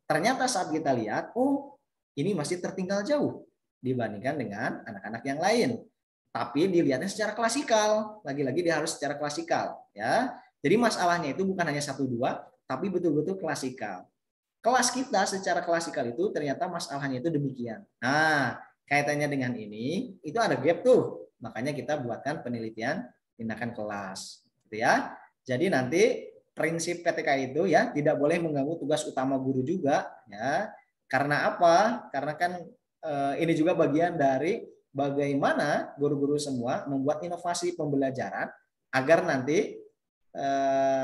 Ternyata saat kita lihat, oh ini masih tertinggal jauh dibandingkan dengan anak-anak yang lain. Tapi dilihatnya secara klasikal, lagi-lagi dia harus secara klasikal, ya. Jadi masalahnya itu bukan hanya 1-2, tapi betul-betul klasikal. Kelas kita secara klasikal itu ternyata masalahnya itu demikian. Nah, kaitannya dengan ini, itu ada gap tuh. Makanya kita buatkan penelitian tindakan kelas, gitu ya. Jadi nanti prinsip PTK itu ya tidak boleh mengganggu tugas utama guru juga, ya. Karena apa? Karena kan ini juga bagian dari bagaimana guru-guru semua membuat inovasi pembelajaran agar nanti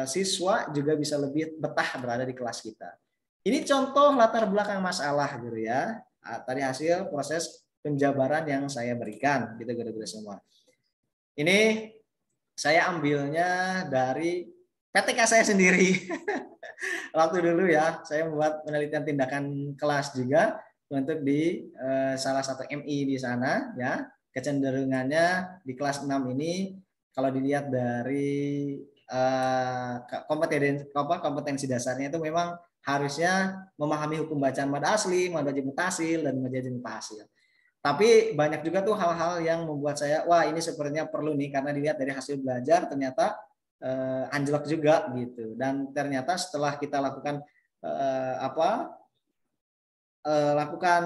siswa juga bisa lebih betah berada di kelas kita. Ini contoh latar belakang masalah, guru ya. Tadi hasil proses penjabaran yang saya berikan, gitu guru-guru semua. Ini saya ambilnya dari PTK saya sendiri. Waktu dulu ya, saya membuat penelitian tindakan kelas juga untuk di salah satu MI di sana ya. Kecenderungannya di kelas 6 ini kalau dilihat dari kompetensi dasarnya itu memang harusnya memahami hukum bacaan mad asli, mad wajib mutasil, dan mad jazm mutasil. Tapi banyak juga tuh hal-hal yang membuat saya, wah ini sepertinya perlu nih, karena dilihat dari hasil belajar ternyata anjlok juga gitu. Dan ternyata setelah kita lakukan lakukan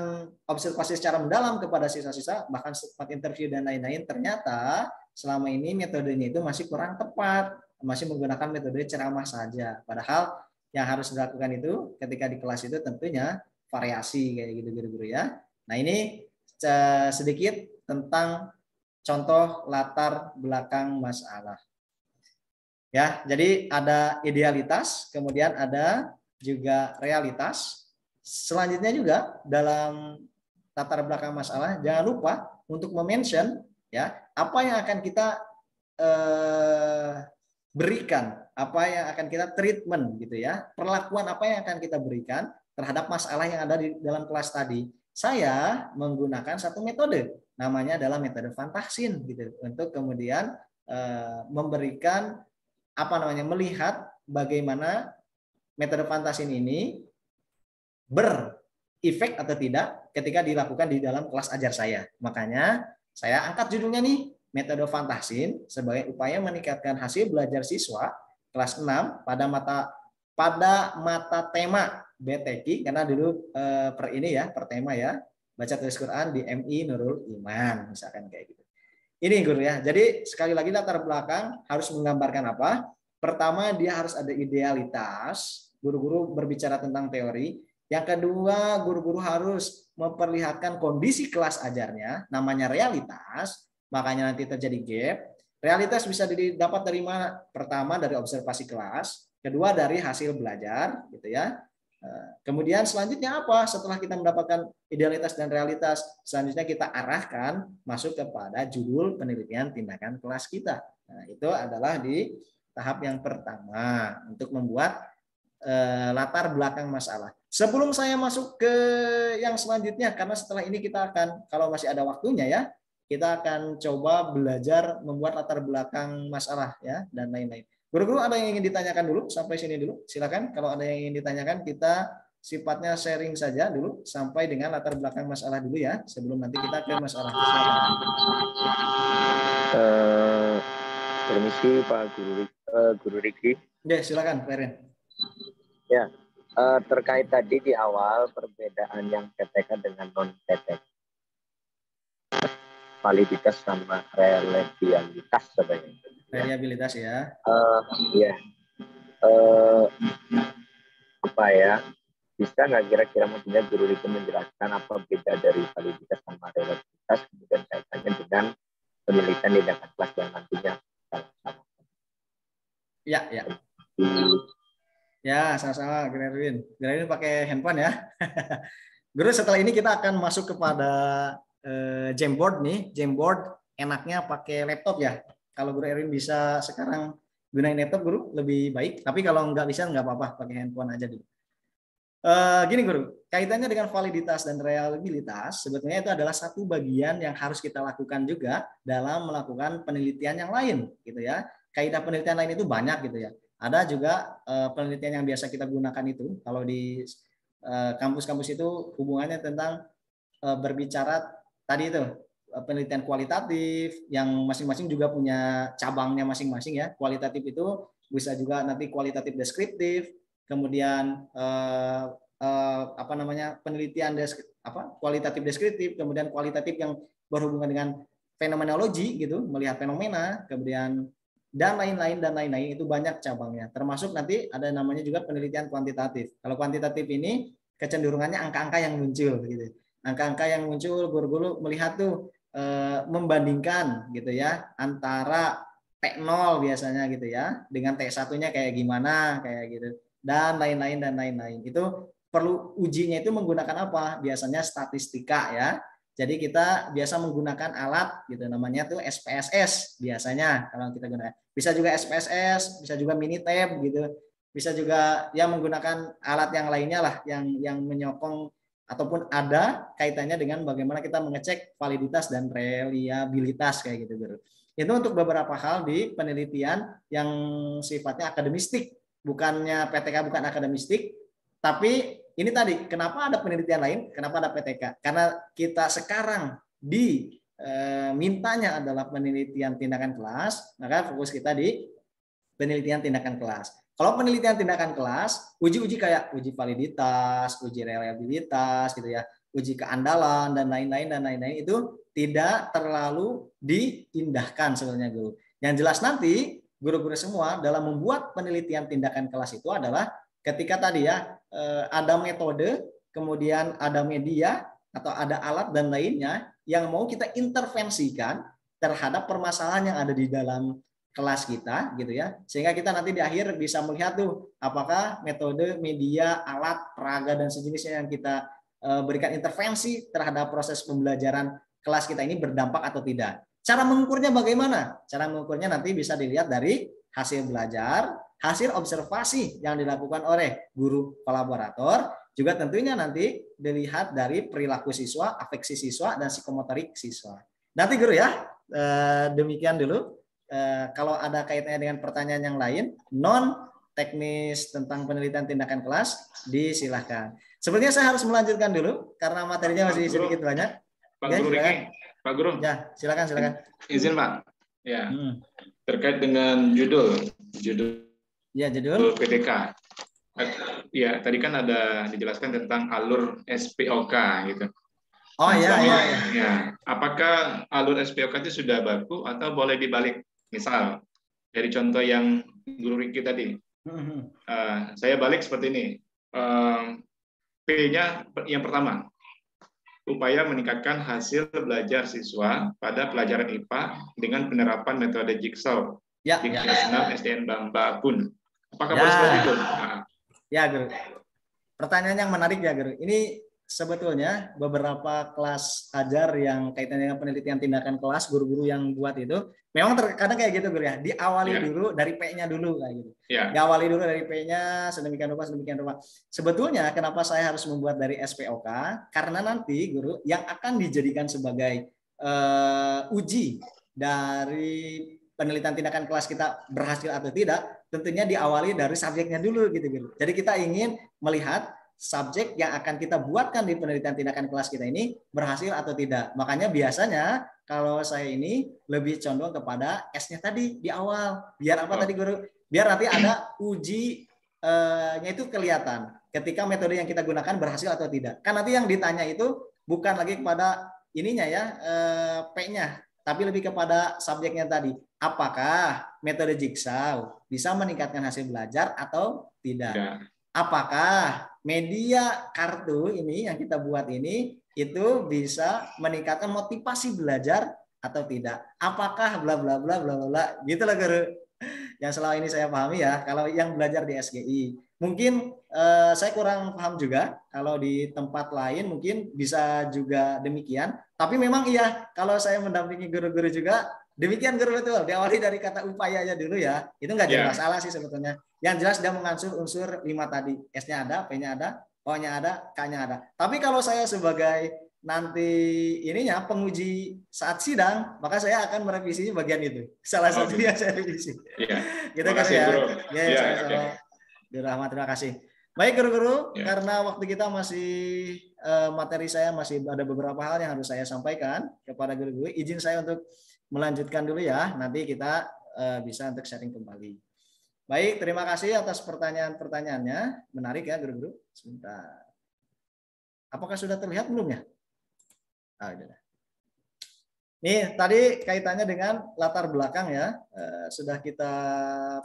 observasi secara mendalam kepada siswa-siswa, bahkan sempat interview dan lain-lain, ternyata selama ini metodenya itu masih kurang tepat, masih menggunakan metode ceramah saja. Padahal yang harus dilakukan itu ketika di kelas itu tentunya variasi kayak gitu guru-guru ya. Nah ini sedikit tentang contoh latar belakang masalah. Ya, jadi ada idealitas, kemudian ada juga realitas. Selanjutnya juga dalam latar belakang masalah jangan lupa untuk mention ya apa yang akan kita berikan, apa yang akan kita treatment gitu ya, perlakuan apa yang akan kita berikan terhadap masalah yang ada di dalam kelas tadi. Saya menggunakan satu metode, namanya adalah metode Van Taksin gitu, untuk kemudian memberikan melihat bagaimana metode Van Taksin ini berefek atau tidak ketika dilakukan di dalam kelas ajar saya. Makanya saya angkat judulnya nih, metode Van Taksin sebagai upaya meningkatkan hasil belajar siswa kelas 6 pada mata tema BTQ, karena dulu per tema ya, baca tulis Quran di MI Nurul Iman misalkan kayak gitu. Ini guru ya. Jadi sekali lagi latar belakang harus menggambarkan apa? Pertama dia harus ada idealitas, guru-guru berbicara tentang teori. Yang kedua, guru-guru harus memperlihatkan kondisi kelas ajarnya, namanya realitas. Makanya nanti terjadi gap. Realitas bisa didapat dari mana? Pertama dari observasi kelas, kedua dari hasil belajar, gitu ya. Kemudian selanjutnya apa? Setelah kita mendapatkan idealitas dan realitas, selanjutnya kita arahkan masuk kepada judul penelitian tindakan kelas kita. Nah, itu adalah di tahap yang pertama untuk membuat latar belakang masalah. Sebelum saya masuk ke yang selanjutnya, karena setelah ini kita akan, kalau masih ada waktunya ya, kita akan coba belajar membuat latar belakang masalah ya dan lain-lain. Guru-guru ada yang ingin ditanyakan dulu sampai sini dulu? Silakan. Kalau ada yang ingin ditanyakan, kita sifatnya sharing saja dulu sampai dengan latar belakang masalah dulu ya, sebelum nanti kita ke masalah. Silakan. Permisi Pak Guru Riki. Ya, silakan, Pak Erin. Ya, terkait tadi di awal perbedaan yang PTK dengan non PTK, validitas sama reliabilitas sebenarnya. Reliabilitas ya. Ya. Apa ya? Bisa nggak kira-kira maksudnya Guru Riki menjelaskan apa beda dari validitas sama reliabilitas, kemudian kaitannya dengan penelitian tindakan kelas yang nantinya sama. Ya, ya. Ya, sama-sama, Guru Erwin pakai handphone ya. Guru, setelah ini kita akan masuk kepada Jamboard nih. Jamboard enaknya pakai laptop ya. Kalau Guru Erwin bisa sekarang gunain laptop guru lebih baik. Tapi kalau nggak bisa nggak apa-apa, pakai handphone aja dulu. Gini guru, kaitannya dengan validitas dan reliabilitas, sebetulnya itu adalah satu bagian yang harus kita lakukan juga dalam melakukan penelitian yang lain, gitu ya. Kaidah penelitian lain itu banyak gitu ya. Ada juga penelitian yang biasa kita gunakan itu, kalau di kampus-kampus itu hubungannya tentang berbicara tadi itu penelitian kualitatif, yang masing-masing juga punya cabangnya masing-masing ya. Kualitatif itu bisa juga nanti kualitatif deskriptif. Kemudian penelitian kualitatif deskriptif, kemudian kualitatif yang berhubungan dengan fenomenologi gitu, melihat fenomena, kemudian dan lain-lain itu banyak cabangnya. Termasuk nanti ada namanya juga penelitian kuantitatif. Kalau kuantitatif ini kecenderungannya angka-angka yang muncul gitu. Angka-angka yang muncul, guru-guru melihat tuh membandingkan gitu ya antara T0 biasanya gitu ya dengan T1-nya kayak gimana kayak gitu. Dan lain-lain. Itu perlu ujinya itu menggunakan apa? Biasanya statistika ya. Jadi kita biasa menggunakan alat gitu, namanya tuh SPSS biasanya kalau kita gunakan. Bisa juga SPSS, bisa juga Minitab gitu. Bisa juga ya menggunakan alat yang lainnya lah yang menyokong ataupun ada kaitannya dengan bagaimana kita mengecek validitas dan reliabilitas kayak gitu guru. Itu untuk beberapa hal di penelitian yang sifatnya akademistik. Bukannya PTK bukan akademistik, tapi ini tadi kenapa ada penelitian lain, kenapa ada PTK? Karena kita sekarang mintanya adalah penelitian tindakan kelas, maka fokus kita di penelitian tindakan kelas. Kalau penelitian tindakan kelas, uji-uji kayak uji validitas, uji reliabilitas gitu ya, uji keandalan dan lain-lain itu tidak terlalu diindahkan sebenarnya guru. Yang jelas nanti guru-guru semua dalam membuat penelitian tindakan kelas itu adalah ketika tadi ya ada metode, kemudian ada media atau ada alat dan lainnya yang mau kita intervensikan terhadap permasalahan yang ada di dalam kelas kita gitu ya, sehingga kita nanti di akhir bisa melihat tuh apakah metode, media, alat, peraga dan sejenisnya yang kita berikan intervensi terhadap proses pembelajaran kelas kita ini berdampak atau tidak. Cara mengukurnya bagaimana? Cara mengukurnya nanti bisa dilihat dari hasil belajar, hasil observasi yang dilakukan oleh guru kolaborator, juga tentunya nanti dilihat dari perilaku siswa, afeksi siswa, dan psikomotorik siswa. Nanti guru ya, demikian dulu. Kalau ada kaitannya dengan pertanyaan yang lain, non teknis tentang penelitian tindakan kelas, disilahkan. Sebenarnya saya harus melanjutkan dulu, karena materinya masih sedikit banyak. Pak Guru Riki, Pak Guru. Ya, silakan. Izin Pak. Ya. Terkait dengan judul. Ya, judul PTK. Ya, tadi kan ada dijelaskan tentang alur SPOK gitu. Oh iya. Ya. Apakah alur SPOK itu sudah baku atau boleh dibalik? Misal dari contoh yang Guru Riki tadi, saya balik seperti ini. P-nya yang pertama, upaya meningkatkan hasil belajar siswa pada pelajaran IPA dengan penerapan metode jigsaw di kelas 6 SDN Bamba Pun. Apakah boleh seperti itu? Ya, Guru. Pertanyaan yang menarik ya, Guru. Ini sebetulnya beberapa kelas ajar yang kaitannya dengan penelitian tindakan kelas, guru-guru yang buat itu, memang terkadang kayak gitu, Guru ya. Diawali dulu dari P-nya dulu kayak gitu. Diawali dulu dari P-nya, sedemikian rupa. Sebetulnya kenapa saya harus membuat dari SPOK? Karena nanti, Guru, yang akan dijadikan sebagai uji dari penelitian tindakan kelas kita berhasil atau tidak, tentunya diawali dari subjeknya dulu gitu, Guru. Jadi kita ingin melihat subjek yang akan kita buatkan di penelitian tindakan kelas kita ini berhasil atau tidak. Makanya biasanya kalau saya ini lebih condong kepada S-nya tadi di awal. Biar apa tadi Guru? Biar nanti ada uji-nya itu kelihatan ketika metode yang kita gunakan berhasil atau tidak. Kan nanti yang ditanya itu bukan lagi kepada ininya ya, P-nya, tapi lebih kepada subjeknya tadi. Apakah metode jigsaw bisa meningkatkan hasil belajar atau tidak? Apakah media kartu ini yang kita buat ini itu bisa meningkatkan motivasi belajar atau tidak? Apakah bla bla bla bla bla gitu lah Guru. Yang selama ini saya pahami ya, kalau yang belajar di SGI. Mungkin saya kurang paham juga, kalau di tempat lain mungkin bisa juga demikian. Tapi memang iya, kalau saya mendampingi guru-guru juga, Demikian guru, betul. Diawali dari kata upayanya dulu ya. Itu nggak jadi masalah sih sebetulnya. Yang jelas dia mengansur unsur 5 tadi. S-nya ada, P-nya ada, O-nya ada, K-nya ada. Tapi kalau saya sebagai nanti ininya penguji saat sidang, maka saya akan merevisi bagian itu. Salah satunya saya revisi. Iya. Gitu kan ya. Ya, sama-sama. Dirahmat, terima kasih. Baik guru-guru, karena waktu kita masih materi saya masih ada beberapa hal yang harus saya sampaikan kepada guru-guru. Izin saya untuk melanjutkan dulu ya. Nanti kita bisa untuk sharing kembali. Baik, terima kasih atas pertanyaan-pertanyaannya. Menarik ya guru-guru. Sebentar. Apakah sudah terlihat belum ya? Nih tadi kaitannya dengan latar belakang ya, sudah kita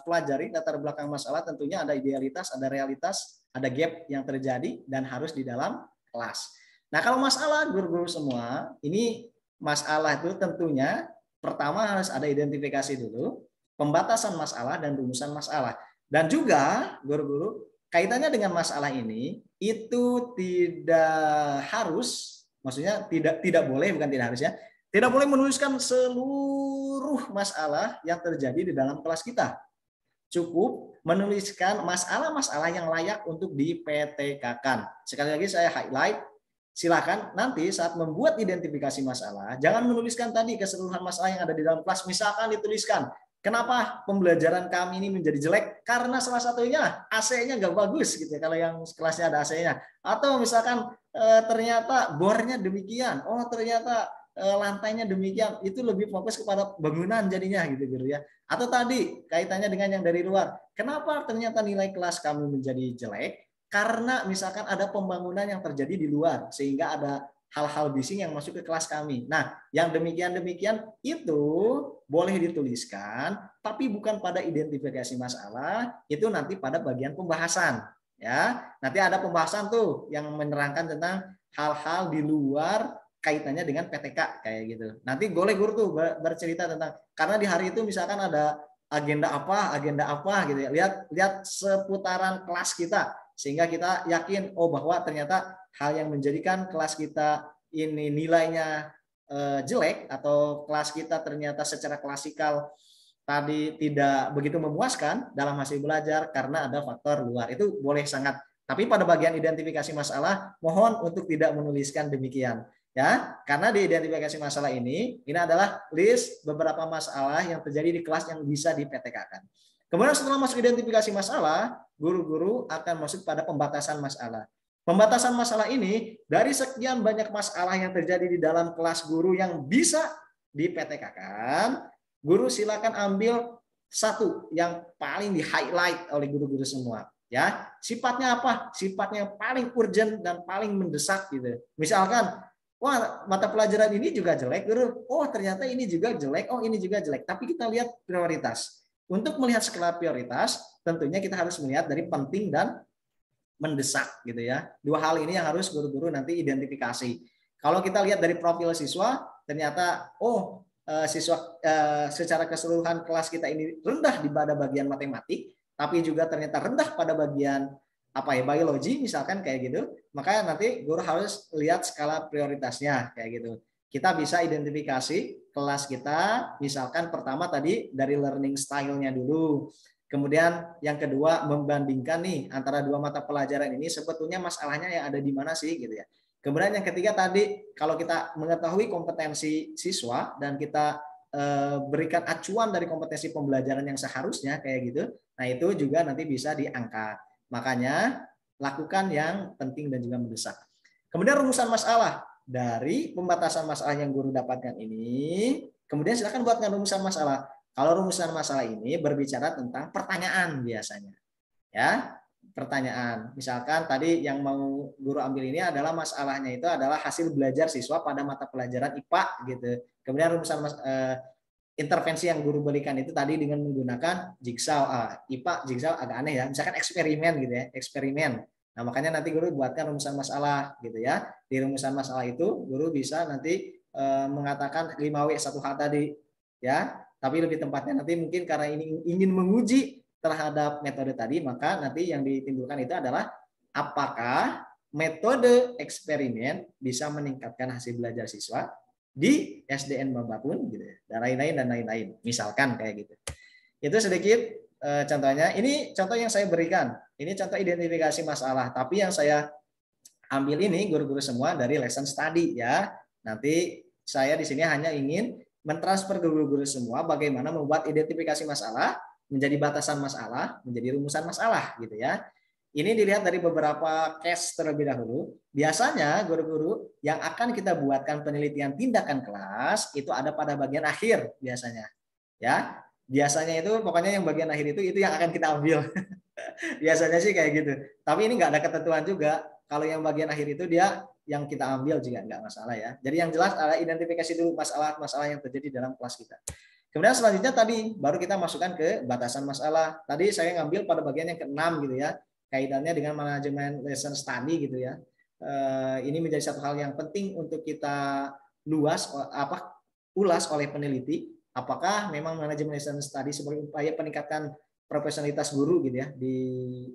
pelajari latar belakang masalah, tentunya ada idealitas, ada realitas, ada gap yang terjadi dan harus di dalam kelas. Nah kalau masalah guru-guru semua, ini masalah itu tentunya pertama harus ada identifikasi dulu, pembatasan masalah dan rumusan masalah. Dan juga guru-guru kaitannya dengan masalah ini itu tidak harus, maksudnya tidak boleh, bukan tidak harus ya, tidak boleh menuliskan seluruh masalah yang terjadi di dalam kelas kita. Cukup menuliskan masalah-masalah yang layak untuk di-PTK-kan. Sekali lagi saya highlight, silakan nanti saat membuat identifikasi masalah, jangan menuliskan tadi keseluruhan masalah yang ada di dalam kelas. Misalkan dituliskan, kenapa pembelajaran kami ini menjadi jelek? Karena salah satunya AC-nya nggak bagus gitu ya, kalau yang kelasnya ada AC-nya. Atau misalkan ternyata bornya demikian, oh ternyata lantainya demikian, itu lebih fokus kepada bangunan jadinya gitu guru ya. Atau tadi kaitannya dengan yang dari luar, kenapa ternyata nilai kelas kami menjadi jelek? Karena misalkan ada pembangunan yang terjadi di luar sehingga ada hal-hal bising yang masuk ke kelas kami. Nah, yang demikian-demikian itu boleh dituliskan, tapi bukan pada identifikasi masalah, itu nanti pada bagian pembahasan ya. Nanti ada pembahasan tuh yang menerangkan tentang hal-hal di luar kaitannya dengan PTK kayak gitu. Nanti boleh guru tuh bercerita tentang, karena di hari itu misalkan ada agenda apa gitu ya. Lihat seputaran kelas kita sehingga kita yakin oh bahwa ternyata hal yang menjadikan kelas kita ini nilainya jelek atau kelas kita ternyata secara klasikal tadi tidak begitu memuaskan dalam hasil belajar karena ada faktor luar. Itu boleh sangat. Tapi pada bagian identifikasi masalah mohon untuk tidak menuliskan demikian. Ya, karena di identifikasi masalah ini adalah list beberapa masalah yang terjadi di kelas yang bisa di-PTK-kan. Kemudian setelah masuk identifikasi masalah, guru-guru akan masuk pada pembatasan masalah. Pembatasan masalah ini dari sekian banyak masalah yang terjadi di dalam kelas guru yang bisa di-PTK-kan, guru silakan ambil satu yang paling di-highlight oleh guru-guru semua. Ya, sifatnya apa? Sifatnya paling urgent dan paling mendesak gitu. Misalkan wah, mata pelajaran ini juga jelek, guru. Oh, ternyata ini juga jelek. Oh, ini juga jelek. Tapi kita lihat prioritas. Untuk melihat skala prioritas, tentunya kita harus melihat dari penting dan mendesak, gitu ya. Dua hal ini yang harus guru-guru nanti identifikasi. Kalau kita lihat dari profil siswa, ternyata siswa secara keseluruhan kelas kita ini rendah di pada bagian matematik, tapi juga ternyata rendah pada bagian biologi misalkan kayak gitu, maka nanti guru harus lihat skala prioritasnya kayak gitu. Kita bisa identifikasi kelas kita, misalkan pertama tadi dari learning style-nya dulu. Kemudian yang kedua membandingkan nih antara dua mata pelajaran ini sebetulnya masalahnya yang ada di mana sih gitu ya. Kemudian yang ketiga tadi kalau kita mengetahui kompetensi siswa dan kita berikan acuan dari kompetensi pembelajaran yang seharusnya kayak gitu, nah itu juga nanti bisa diangkat. Makanya lakukan yang penting dan juga mendesak. Kemudian rumusan masalah. Dari pembatasan masalah yang guru dapatkan ini, kemudian silakan buatkan rumusan masalah. Kalau rumusan masalah ini berbicara tentang pertanyaan biasanya. Ya, pertanyaan. Misalkan tadi yang mau guru ambil ini adalah masalahnya itu adalah hasil belajar siswa pada mata pelajaran IPA gitu. Kemudian rumusan intervensi yang guru berikan itu tadi dengan menggunakan jigsaw. IPA jigsaw agak aneh ya. Misalkan eksperimen gitu ya, eksperimen. Nah, makanya nanti guru buatkan rumusan masalah gitu ya. Di rumusan masalah itu guru bisa nanti mengatakan 5W 1H tadi ya. Tapi lebih tempatnya nanti mungkin karena ini ingin menguji terhadap metode tadi, maka nanti yang ditimbulkan itu adalah apakah metode eksperimen bisa meningkatkan hasil belajar siswa di SDN Bambapun gitu ya, dan lain-lain. Misalkan kayak gitu. Itu sedikit contohnya. Ini contoh yang saya berikan. Ini contoh identifikasi masalah. Tapi yang saya ambil ini guru-guru semua dari lesson study ya. Nanti saya di sini hanya ingin mentransfer ke guru-guru semua bagaimana membuat identifikasi masalah menjadi batasan masalah, menjadi rumusan masalah gitu ya. Ini dilihat dari beberapa case terlebih dahulu. Biasanya guru-guru yang akan kita buatkan penelitian tindakan kelas itu ada pada bagian akhir biasanya. Ya, biasanya itu pokoknya yang bagian akhir itu yang akan kita ambil. Biasanya sih kayak gitu. Tapi ini nggak ada ketentuan juga. Kalau yang bagian akhir itu dia yang kita ambil juga nggak masalah ya. Jadi yang jelas adalah identifikasi dulu masalah-masalah yang terjadi dalam kelas kita. Kemudian selanjutnya tadi baru kita masukkan ke batasan masalah. Tadi saya ngambil pada bagian yang ke-6 gitu ya. Kaitannya dengan manajemen lesson study gitu ya. Ini menjadi satu hal yang penting untuk kita ulas oleh peneliti. Apakah memang manajemen lesson study sebagai upaya peningkatan profesionalitas guru gitu ya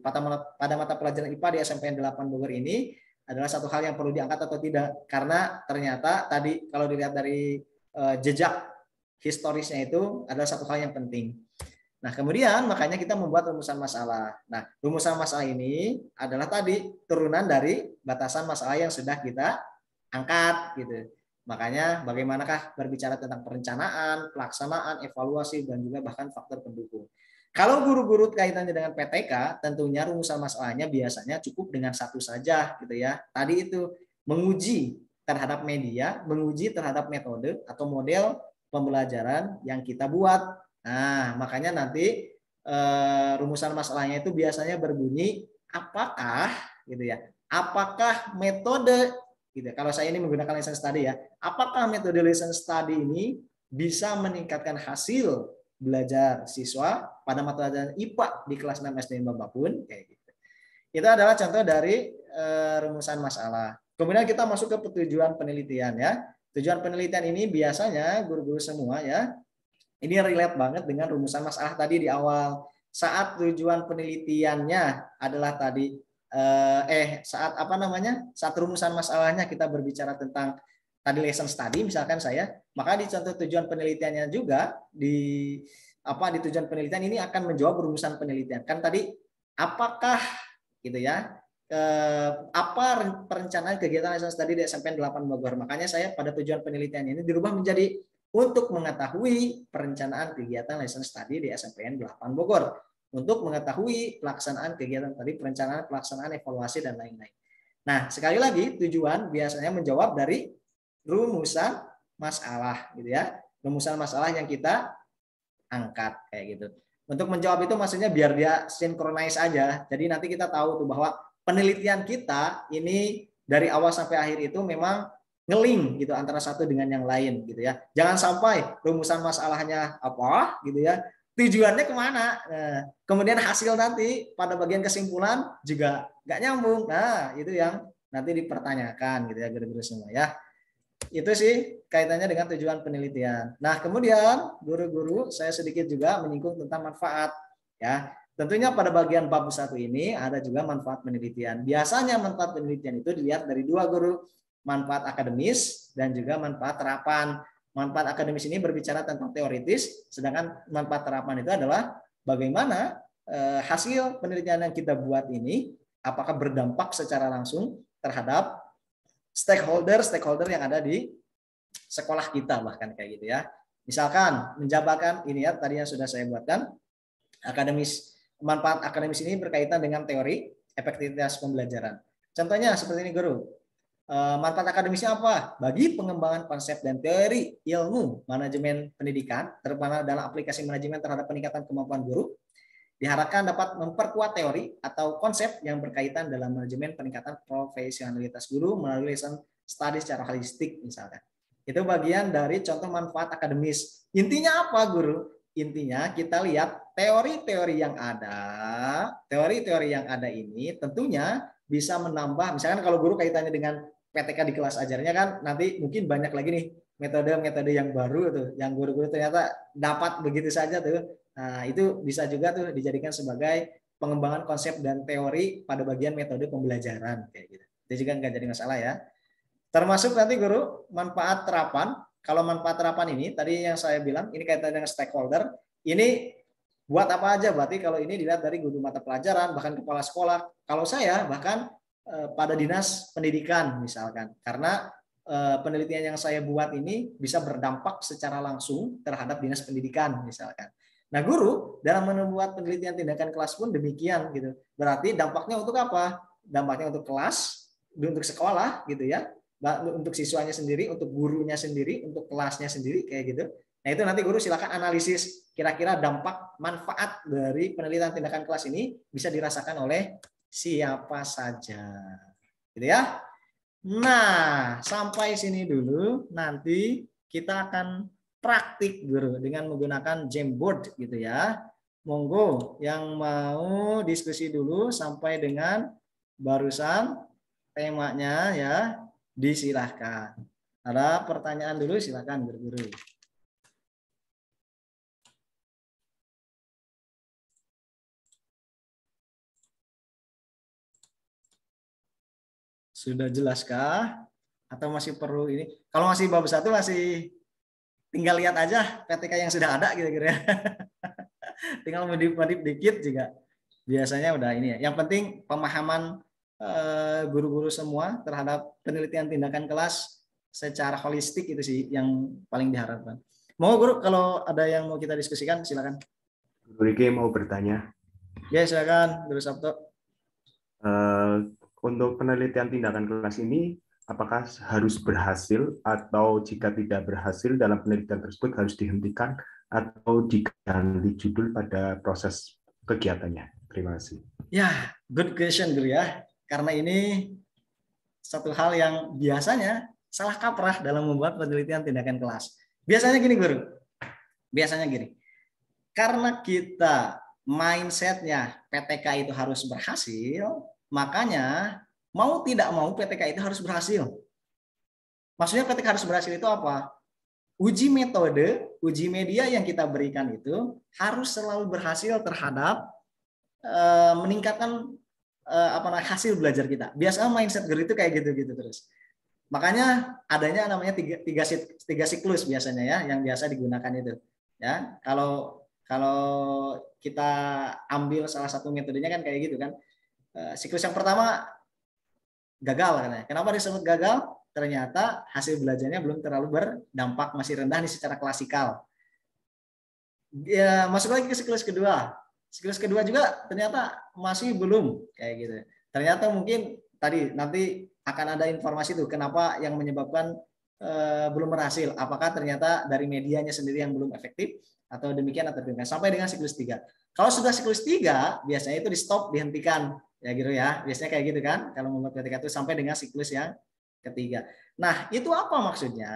pada mata pelajaran IPA di SMPN 8 Bogor ini adalah satu hal yang perlu diangkat atau tidak, karena ternyata tadi kalau dilihat dari jejak historisnya itu adalah satu hal yang penting. Nah, kemudian makanya kita membuat rumusan masalah. Nah, rumusan masalah ini adalah tadi turunan dari batasan masalah yang sudah kita angkat gitu. Makanya bagaimanakah berbicara tentang perencanaan, pelaksanaan, evaluasi, dan juga bahkan faktor pendukung. Kalau guru-guru kaitannya dengan PTK, tentunya rumusan masalahnya biasanya cukup dengan satu saja gitu ya. Tadi itu menguji terhadap media, menguji terhadap metode atau model pembelajaran yang kita buat. Nah, makanya nanti rumusan masalahnya itu biasanya berbunyi apakah gitu ya. Apakah metode gitu. Kalau saya ini menggunakan lesson study ya, apakah metode lesson study ini bisa meningkatkan hasil belajar siswa pada mata pelajaran IPA di kelas 6 SDN Bambapun kayak gitu. Itu adalah contoh dari rumusan masalah. Kemudian kita masuk ke tujuan penelitian ya. Tujuan penelitian ini biasanya guru-guru semua ya. Ini relate banget dengan rumusan masalah tadi di awal. Saat tujuan penelitiannya adalah tadi saat rumusan masalahnya kita berbicara tentang tadi lesson study misalkan saya, maka di contoh tujuan penelitiannya juga di tujuan penelitian ini akan menjawab rumusan penelitian. Kan tadi apakah gitu ya apa perencanaan kegiatan lesson study di SMPN 8 Bogor. Makanya saya pada tujuan penelitian ini dirubah menjadi untuk mengetahui perencanaan kegiatan lesson study di SMPN 8 Bogor. Untuk mengetahui pelaksanaan kegiatan tadi, perencanaan, pelaksanaan, evaluasi, dan lain-lain. Nah, sekali lagi tujuan biasanya menjawab dari rumusan masalah gitu ya. Rumusan masalah yang kita angkat kayak gitu. Untuk menjawab itu maksudnya biar dia sinkronis aja. Jadi nanti kita tahu tuh bahwa penelitian kita ini dari awal sampai akhir itu memang ngeling gitu antara satu dengan yang lain gitu ya. Jangan sampai rumusan masalahnya apa gitu ya, tujuannya kemana. Nah, kemudian hasil nanti pada bagian kesimpulan juga nggak nyambung. Nah, itu yang nanti dipertanyakan gitu ya guru-guru semua ya. Itu sih kaitannya dengan tujuan penelitian. Nah, kemudian guru-guru saya sedikit juga menyinggung tentang manfaat ya. Tentunya pada bagian bab 1 ini ada juga manfaat penelitian. Biasanya manfaat penelitian itu dilihat dari dua guru, manfaat akademis dan juga manfaat terapan. Manfaat akademis ini berbicara tentang teoritis, sedangkan manfaat terapan itu adalah bagaimana hasil penelitian yang kita buat ini apakah berdampak secara langsung terhadap stakeholder yang ada di sekolah kita bahkan kayak gitu ya. Misalkan menjabarkan ini ya tadi yang sudah saya buatkan akademis. Manfaat akademis ini berkaitan dengan teori efektivitas pembelajaran. Contohnya seperti ini guru. Manfaat akademisnya apa? Bagi pengembangan konsep dan teori ilmu manajemen pendidikan, terutama dalam aplikasi manajemen terhadap peningkatan kemampuan guru, diharapkan dapat memperkuat teori atau konsep yang berkaitan dalam manajemen peningkatan profesionalitas guru melalui lesson study secara holistik misalkan. Itu bagian dari contoh manfaat akademis. Intinya apa guru? Intinya kita lihat teori-teori yang ada ini tentunya bisa menambah, misalkan kalau guru kaitannya dengan PTK di kelas ajarnya kan nanti mungkin banyak lagi nih metode-metode yang baru tuh yang guru-guru ternyata dapat begitu saja tuh. Nah, itu bisa juga tuh dijadikan sebagai pengembangan konsep dan teori pada bagian metode pembelajaran kayak gitu. Itu juga nggak jadi masalah ya. Termasuk nanti guru manfaat terapan. kalau manfaat terapan ini tadi yang saya bilang ini kaitan dengan stakeholder, ini buat apa aja? Berarti kalau ini dilihat dari guru mata pelajaran, bahkan kepala sekolah. Kalau saya bahkan pada dinas pendidikan misalkan, karena penelitian yang saya buat ini bisa berdampak secara langsung terhadap dinas pendidikan misalkan. Nah, guru dalam membuat penelitian tindakan kelas pun demikian gitu. Berarti dampaknya untuk apa? Dampaknya untuk kelas, untuk sekolah gitu ya, untuk siswanya sendiri, untuk gurunya sendiri, untuk kelasnya sendiri kayak gitu. Nah, itu nanti guru silakan analisis kira-kira dampak manfaat dari penelitian tindakan kelas ini bisa dirasakan oleh siapa saja. Gitu ya. Nah, sampai sini dulu. Nanti kita akan praktik guru dengan menggunakan Jamboard gitu ya. Monggo yang mau diskusi dulu sampai dengan barusan temanya ya, disilahkan. Ada pertanyaan dulu silakan guru-guru. Sudah jelaskah? Atau masih perlu ini? Kalau masih bab 1 masih tinggal lihat aja PTK yang sudah ada kira-kira. Tinggal modif-modif dikit juga. Biasanya udah ini ya. Yang penting pemahaman guru-guru semua terhadap penelitian tindakan kelas secara holistik itu sih yang paling diharapkan. Mau guru kalau ada yang mau kita diskusikan silakan. Guru Riki mau bertanya. Ya silakan Guru Sabto. Untuk penelitian tindakan kelas ini apakah harus berhasil atau jika tidak berhasil dalam penelitian tersebut harus dihentikan atau diganti judul pada proses kegiatannya? Terima kasih. Ya, good question Guru ya. Karena ini satu hal yang biasanya salah kaprah dalam membuat penelitian tindakan kelas. Biasanya gini Guru. Biasanya gini. Karena kita mindsetnya PTK itu harus berhasil, makanya mau tidak mau PTK itu harus berhasil. Maksudnya PTK harus berhasil itu apa? Uji metode, uji media yang kita berikan itu harus selalu berhasil terhadap meningkatkan hasil belajar kita. Biasanya mindset guru itu kayak gitu-gitu terus. Makanya adanya namanya tiga siklus biasanya ya, yang biasa digunakan itu. Ya, kalau kita ambil salah satu metodenya kan kayak gitu kan. Siklus yang pertama gagal katanya. Kenapa disebut gagal? Ternyata hasil belajarnya belum terlalu berdampak, masih rendah nih secara klasikal. Ya, masuk lagi ke siklus kedua. Siklus kedua juga ternyata masih belum kayak gitu. Ternyata mungkin tadi nanti akan ada informasi tuh kenapa yang menyebabkan belum berhasil. Apakah ternyata dari medianya sendiri yang belum efektif atau demikian atau demikian sampai dengan siklus 3. Kalau sudah siklus 3 biasanya itu di stop, dihentikan. Ya gitu ya, biasanya kayak gitu kan kalau membuat PTK itu sampai dengan siklus yang ketiga. Nah, itu apa maksudnya?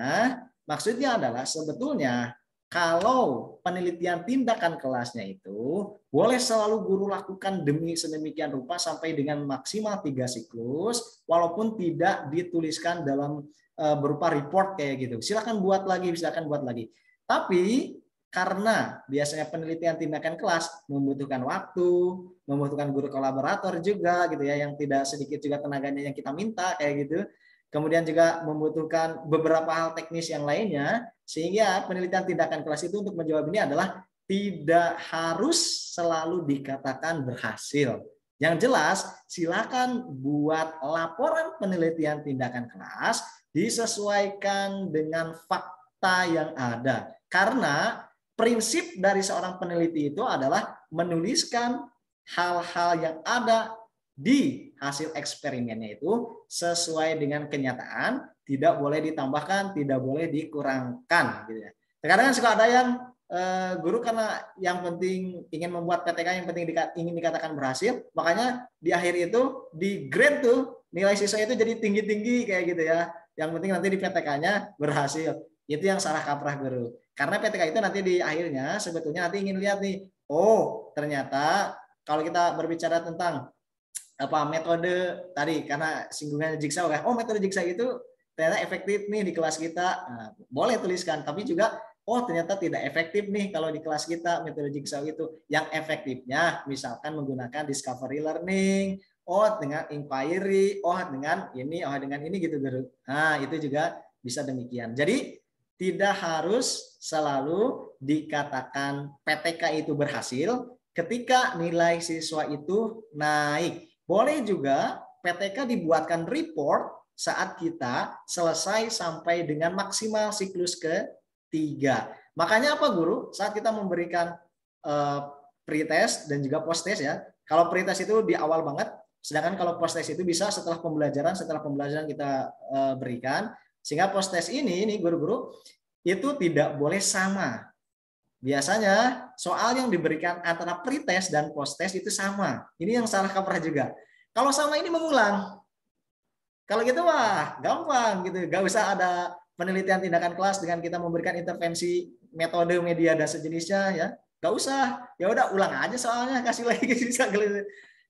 Maksudnya adalah sebetulnya kalau penelitian tindakan kelasnya itu boleh selalu guru lakukan demi sedemikian rupa sampai dengan maksimal 3 siklus walaupun tidak dituliskan dalam berupa report kayak gitu. Silakan buat lagi, silakan buat lagi. Tapi karena biasanya penelitian tindakan kelas membutuhkan waktu, membutuhkan guru kolaborator juga gitu ya, yang tidak sedikit juga tenaganya yang kita minta kayak gitu. Kemudian juga membutuhkan beberapa hal teknis yang lainnya, sehingga penelitian tindakan kelas itu untuk menjawab ini adalah tidak harus selalu dikatakan berhasil. Yang jelas, silakan buat laporan penelitian tindakan kelas disesuaikan dengan fakta yang ada. Karena prinsip dari seorang peneliti itu adalah menuliskan hal-hal yang ada di hasil eksperimennya itu sesuai dengan kenyataan, tidak boleh ditambahkan, tidak boleh dikurangkan. Gitu ya. Terkadang suka ada yang guru karena yang penting ingin membuat PTK yang penting ingin dikatakan berhasil, makanya di akhir itu di grade tuh nilai siswa itu jadi tinggi-tinggi kayak gitu ya. Yang penting nanti di PTK-nya berhasil. Itu yang salah kaprah guru. Karena PTK itu nanti di akhirnya sebetulnya nanti ingin lihat nih, oh ternyata kalau kita berbicara tentang apa metode tadi karena singgungannya Jigsaw kan, oh metode Jigsaw itu ternyata efektif nih di kelas kita, nah, boleh tuliskan. Tapi juga oh ternyata tidak efektif nih kalau di kelas kita metode Jigsaw itu. Yang efektifnya misalkan menggunakan discovery learning, oh dengan inquiry, oh dengan ini gitu guru. Nah itu juga bisa demikian. Jadi tidak harus selalu dikatakan PTK itu berhasil ketika nilai siswa itu naik. Boleh juga PTK dibuatkan report saat kita selesai sampai dengan maksimal siklus ketiga. Makanya apa guru? Saat kita memberikan pretest dan juga post-test ya. Kalau pretest itu di awal banget, sedangkan kalau post-test itu bisa setelah pembelajaran kita berikan. Sehingga post-test ini guru-guru itu tidak boleh sama. Biasanya soal yang diberikan antara pretest dan post-test itu sama. Ini yang salah kaprah juga. Kalau sama ini mengulang. Kalau gitu wah gampang gitu. Gak usah ada penelitian tindakan kelas dengan kita memberikan intervensi metode media dan sejenisnya ya. Gak usah. Ya udah ulang aja soalnya, kasih lagi bisa.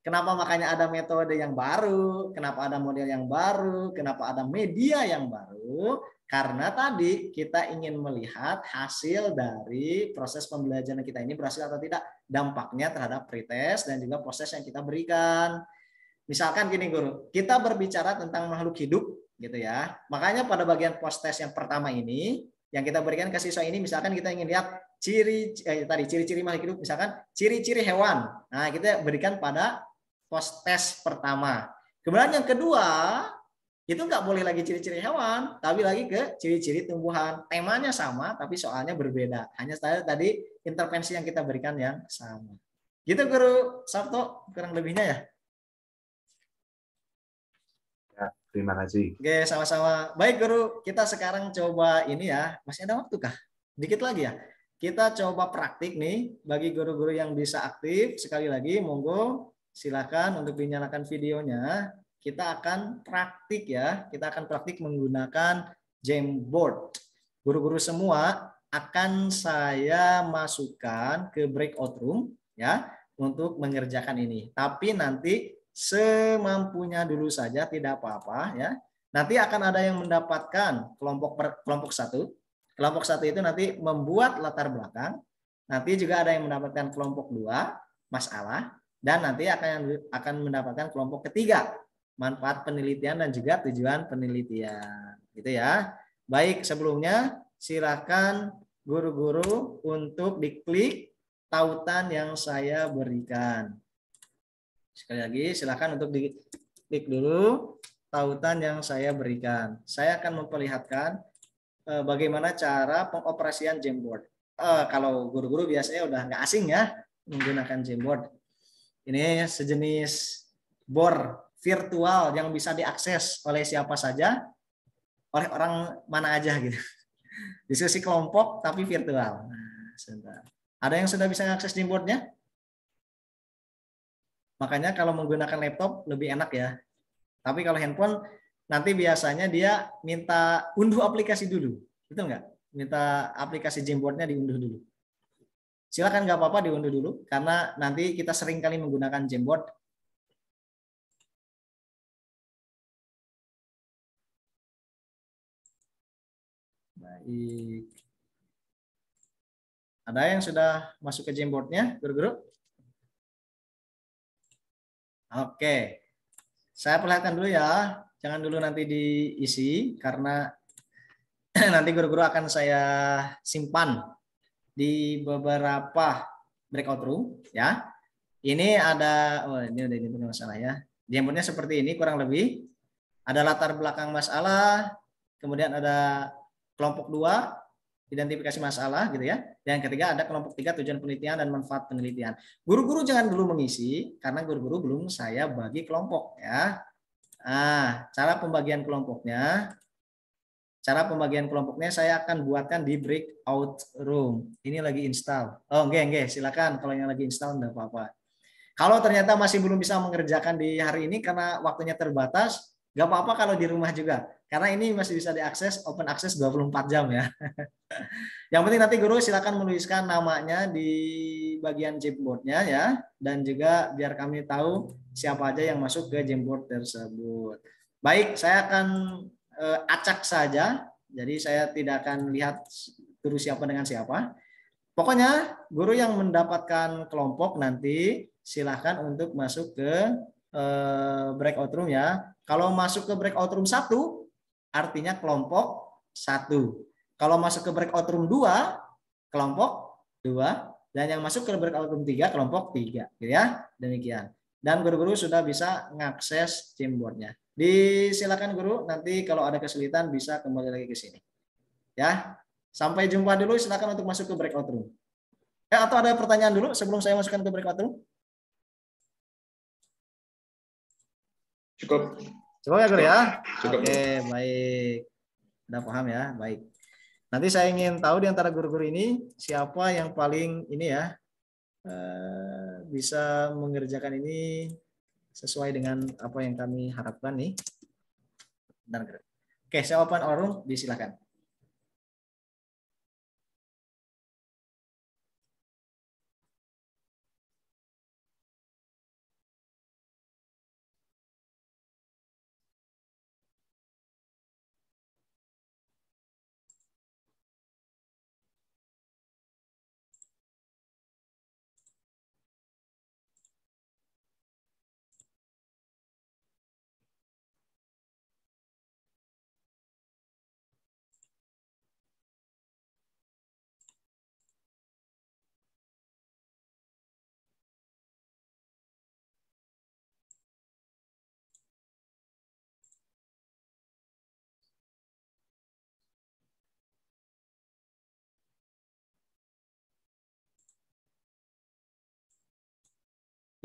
Kenapa makanya ada metode yang baru, kenapa ada model yang baru, kenapa ada media yang baru? Karena tadi kita ingin melihat hasil dari proses pembelajaran kita ini berhasil atau tidak, dampaknya terhadap pretest dan juga proses yang kita berikan. Misalkan gini guru, kita berbicara tentang makhluk hidup gitu ya. Makanya pada bagian post-test yang pertama ini yang kita berikan ke siswa ini, misalkan kita ingin lihat ciri-ciri makhluk hidup, misalkan ciri-ciri hewan. Nah, kita berikan pada post-test pertama. Kemudian yang kedua, itu nggak boleh lagi ciri-ciri hewan, tapi lagi ke ciri-ciri tumbuhan. Temanya sama, tapi soalnya berbeda. Hanya tadi intervensi yang kita berikan yang sama. Gitu Guru Sabto, kurang lebihnya ya. Ya, terima kasih. Oke, sama-sama. Baik Guru, kita sekarang coba ini ya. Masih ada waktu kah? Dikit lagi ya. Kita coba praktik nih. Bagi guru-guru yang bisa aktif, sekali lagi monggo silakan untuk dinyalakan videonya. Kita akan praktik ya. Kita akan praktik menggunakan Jamboard. Guru-guru semua akan saya masukkan ke breakout room ya untuk mengerjakan ini. Tapi nanti semampunya dulu saja, tidak apa-apa ya. Nanti akan ada yang mendapatkan kelompok satu. Kelompok satu itu nanti membuat latar belakang. Nanti juga ada yang mendapatkan kelompok 2 masalah dan nanti akan mendapatkan kelompok ketiga manfaat penelitian dan juga tujuan penelitian. Gitu ya. Baik, sebelumnya silakan guru-guru untuk diklik tautan yang saya berikan. Sekali lagi silakan untuk diklik dulu tautan yang saya berikan. Saya akan memperlihatkan bagaimana cara pengoperasian Jamboard. Kalau guru-guru biasanya udah nggak asing ya menggunakan Jamboard. Ini sejenis board virtual yang bisa diakses oleh siapa saja, oleh orang mana aja gitu. Diskusi kelompok tapi virtual. Nah, sebentar. Ada yang sudah bisa mengakses Jamboard-nya? Makanya kalau menggunakan laptop lebih enak ya. Tapi kalau handphone nanti biasanya dia minta unduh aplikasi dulu. Betul nggak? Minta aplikasi Jamboard-nya diunduh dulu. Silakan nggak apa-apa diunduh dulu karena nanti kita sering kali menggunakan Jamboard. Baik. Ada yang sudah masuk ke Jamboard-nya, guru-guru? Oke. Saya perlihatkan dulu ya. Jangan dulu nanti diisi karena nanti guru-guru akan saya simpan di beberapa breakout room ya. Ini ada ini punya masalah ya. Jamboardnya seperti ini kurang lebih. Ada latar belakang masalah, kemudian ada kelompok 2 identifikasi masalah gitu ya. Dan yang ketiga ada kelompok 3 tujuan penelitian dan manfaat penelitian. Guru-guru jangan dulu mengisi karena guru-guru belum saya bagi kelompok ya. Nah, cara pembagian kelompoknya saya akan buatkan di breakout room. Ini lagi install. Oh, enggak, silakan kalau yang lagi install enggak apa-apa. Kalau ternyata masih belum bisa mengerjakan di hari ini karena waktunya terbatas, enggak apa-apa kalau di rumah juga. Karena ini masih bisa diakses open access 24 jam ya. Yang penting nanti guru silakan menuliskan namanya di bagian Jamboard-nya ya, dan juga biar kami tahu siapa aja yang masuk ke Jamboard tersebut. Baik, saya akan acak saja, jadi saya tidak akan lihat guru siapa dengan siapa. Pokoknya guru yang mendapatkan kelompok nanti silahkan untuk masuk ke breakout room ya. Kalau masuk ke breakout room 1 artinya kelompok 1. Kalau masuk ke breakout room 2, kelompok 2, dan yang masuk ke breakout room 3, kelompok 3, gitu ya. Demikian. Dan guru-guru sudah bisa mengakses Jamboardnya. Disilakan guru, nanti kalau ada kesulitan bisa kembali lagi ke sini. Ya. Sampai jumpa dulu, silakan untuk masuk ke breakout room. Atau ada pertanyaan dulu sebelum saya masukkan ke breakout room? Cukup. Cukup ya guru ya? Cukup. Oke, baik. Udah paham ya? Baik. Nanti saya ingin tahu di antara guru-guru ini siapa yang paling ini ya bisa mengerjakan ini sesuai dengan apa yang kami harapkan nih. Oke, saya open our room, disilakan.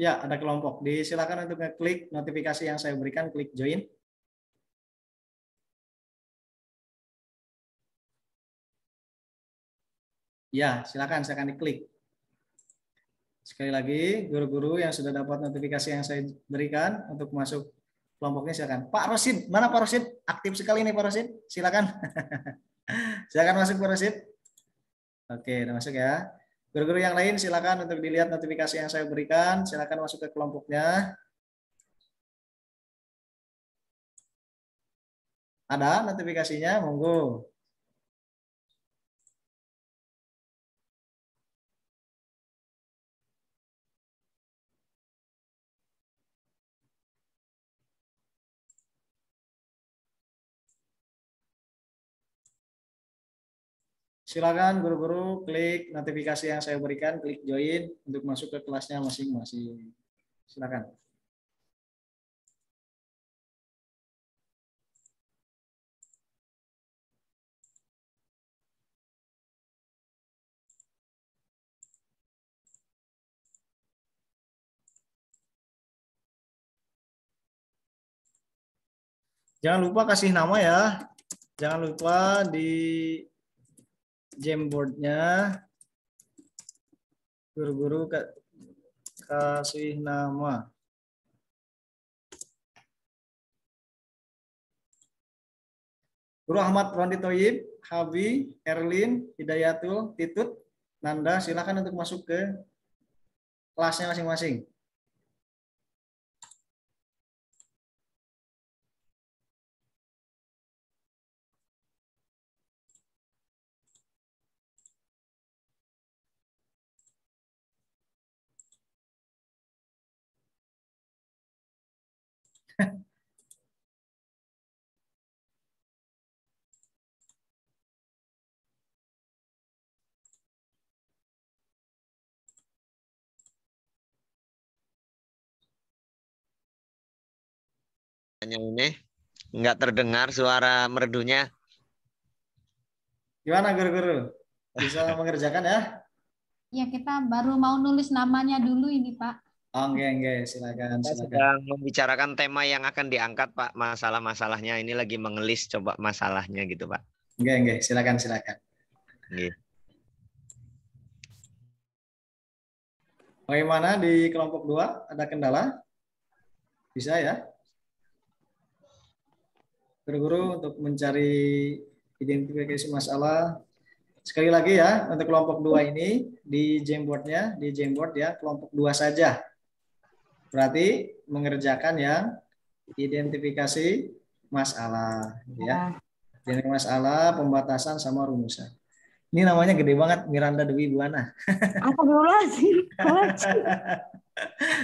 Ya, ada kelompok. Disilakan untuk ngeklik notifikasi yang saya berikan, klik join. Ya, silakan diklik. Sekali lagi, guru-guru yang sudah dapat notifikasi yang saya berikan untuk masuk kelompoknya silakan. Pak Rosid, mana Pak Rosid? Aktif sekali nih Pak Rosid. Silakan. Silakan masuk Pak Rosid. Oke, udah masuk ya. Guru-guru yang lain silakan untuk dilihat notifikasi yang saya berikan. Silakan masuk ke kelompoknya. Ada notifikasinya, monggo. Silakan guru-guru klik notifikasi yang saya berikan, klik join untuk masuk ke kelasnya masing-masing. Silakan. Jangan lupa kasih nama ya. Jangan lupa di Jamboard-nya guru-guru kasih nama. Guru Ahmad Rondi Toyib, Habi, Erlin, Hidayatul, Titut, Nanda, silakan untuk masuk ke kelasnya masing-masing. Ini nggak terdengar suara merdunya. Gimana guru-guru? Bisa mengerjakan ya? Ya, kita baru mau nulis namanya dulu ini, Pak. Oke, silakan. Kita sedang membicarakan tema yang akan diangkat, Pak. Masalah-masalahnya ini lagi mengelis coba masalahnya gitu, Pak. Oke, silakan. Oke. Bagaimana di kelompok 2? Ada kendala? Bisa ya? Guru-guru untuk mencari identifikasi masalah. Sekali lagi ya, untuk kelompok 2 ini di Jamboard-nya, di Jamboard ya, kelompok 2 saja. Berarti mengerjakan yang identifikasi masalah ya. Identifikasi masalah, pembatasan sama rumusan. Ini namanya gede banget, Miranda Dewi Buana. Apa dulu sih?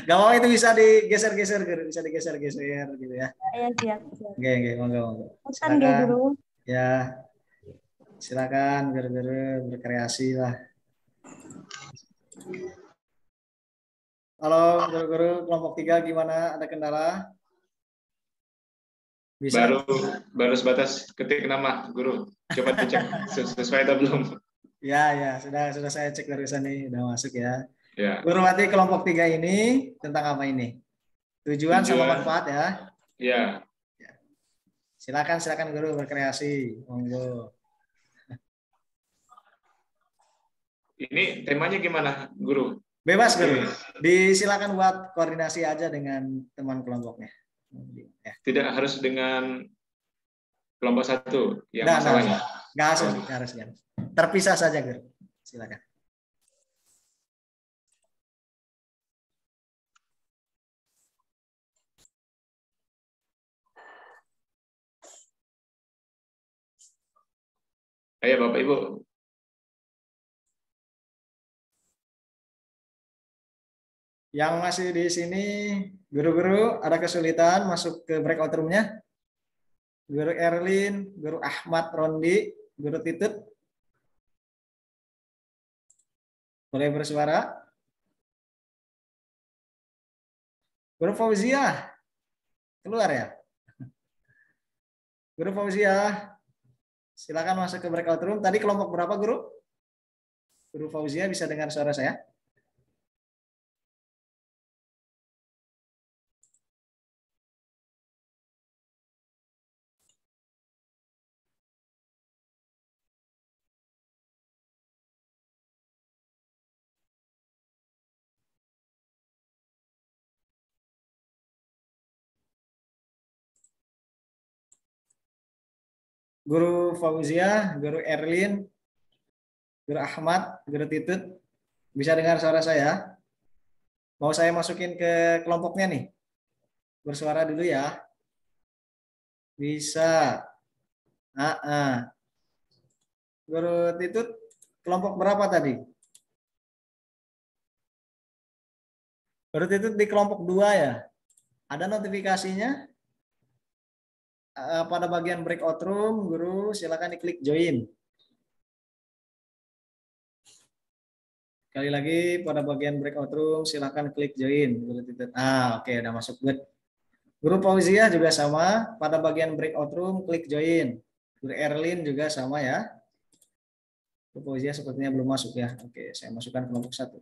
Gak apa-apa, itu bisa digeser-geser, bisa digeser-geser gitu ya. Iya, siap. Oke, monggo. Pesan ya, Guru. Ya. Silakan guru-guru berkreasi lah. Halo guru-guru kelompok 3 gimana? Ada kendala? Bisa? Baru sebatas ketik nama guru. Coba dicek sesuai atau belum. Ya, sudah saya cek dari sana nih, udah masuk ya. Ya. Guru mati kelompok 3 ini tentang apa ini? Tujuan sama manfaat ya? Ya. Silakan guru berkreasi. Monggo. Ini temanya gimana, guru? Bebas, guru. Disilakan buat koordinasi aja dengan teman kelompoknya. Ya. Tidak harus dengan kelompok 1 yang masalahnya. Nggak harus. Terpisah saja, guru. Silakan. Ayo Bapak Ibu. Yang masih di sini, guru-guru ada kesulitan masuk ke breakout room-nya? Guru Erlin, Guru Ahmad Rondi, Guru Titut. Boleh bersuara? Guru Fauzia, keluar ya? Guru Fauzia, silakan masuk ke breakout room. Tadi kelompok berapa, Guru? Guru Fauzia bisa dengar suara saya? Guru Fauzia, Guru Erlin, Guru Ahmad, Guru Titut, bisa dengar suara saya? Mau saya masukin ke kelompoknya nih? Bersuara dulu ya. Bisa. Guru Titut, kelompok berapa tadi? Guru Titut di kelompok 2 ya? Ada notifikasinya? Pada bagian breakout room, guru silakan diklik join. Sekali lagi pada bagian breakout room silakan klik join. Oke, udah masuk good. Guru Fauzia juga sama, pada bagian breakout room klik join. Guru Erlin juga sama ya. Guru Fauzia sepertinya belum masuk ya. Oke, saya masukkan kelompok 1.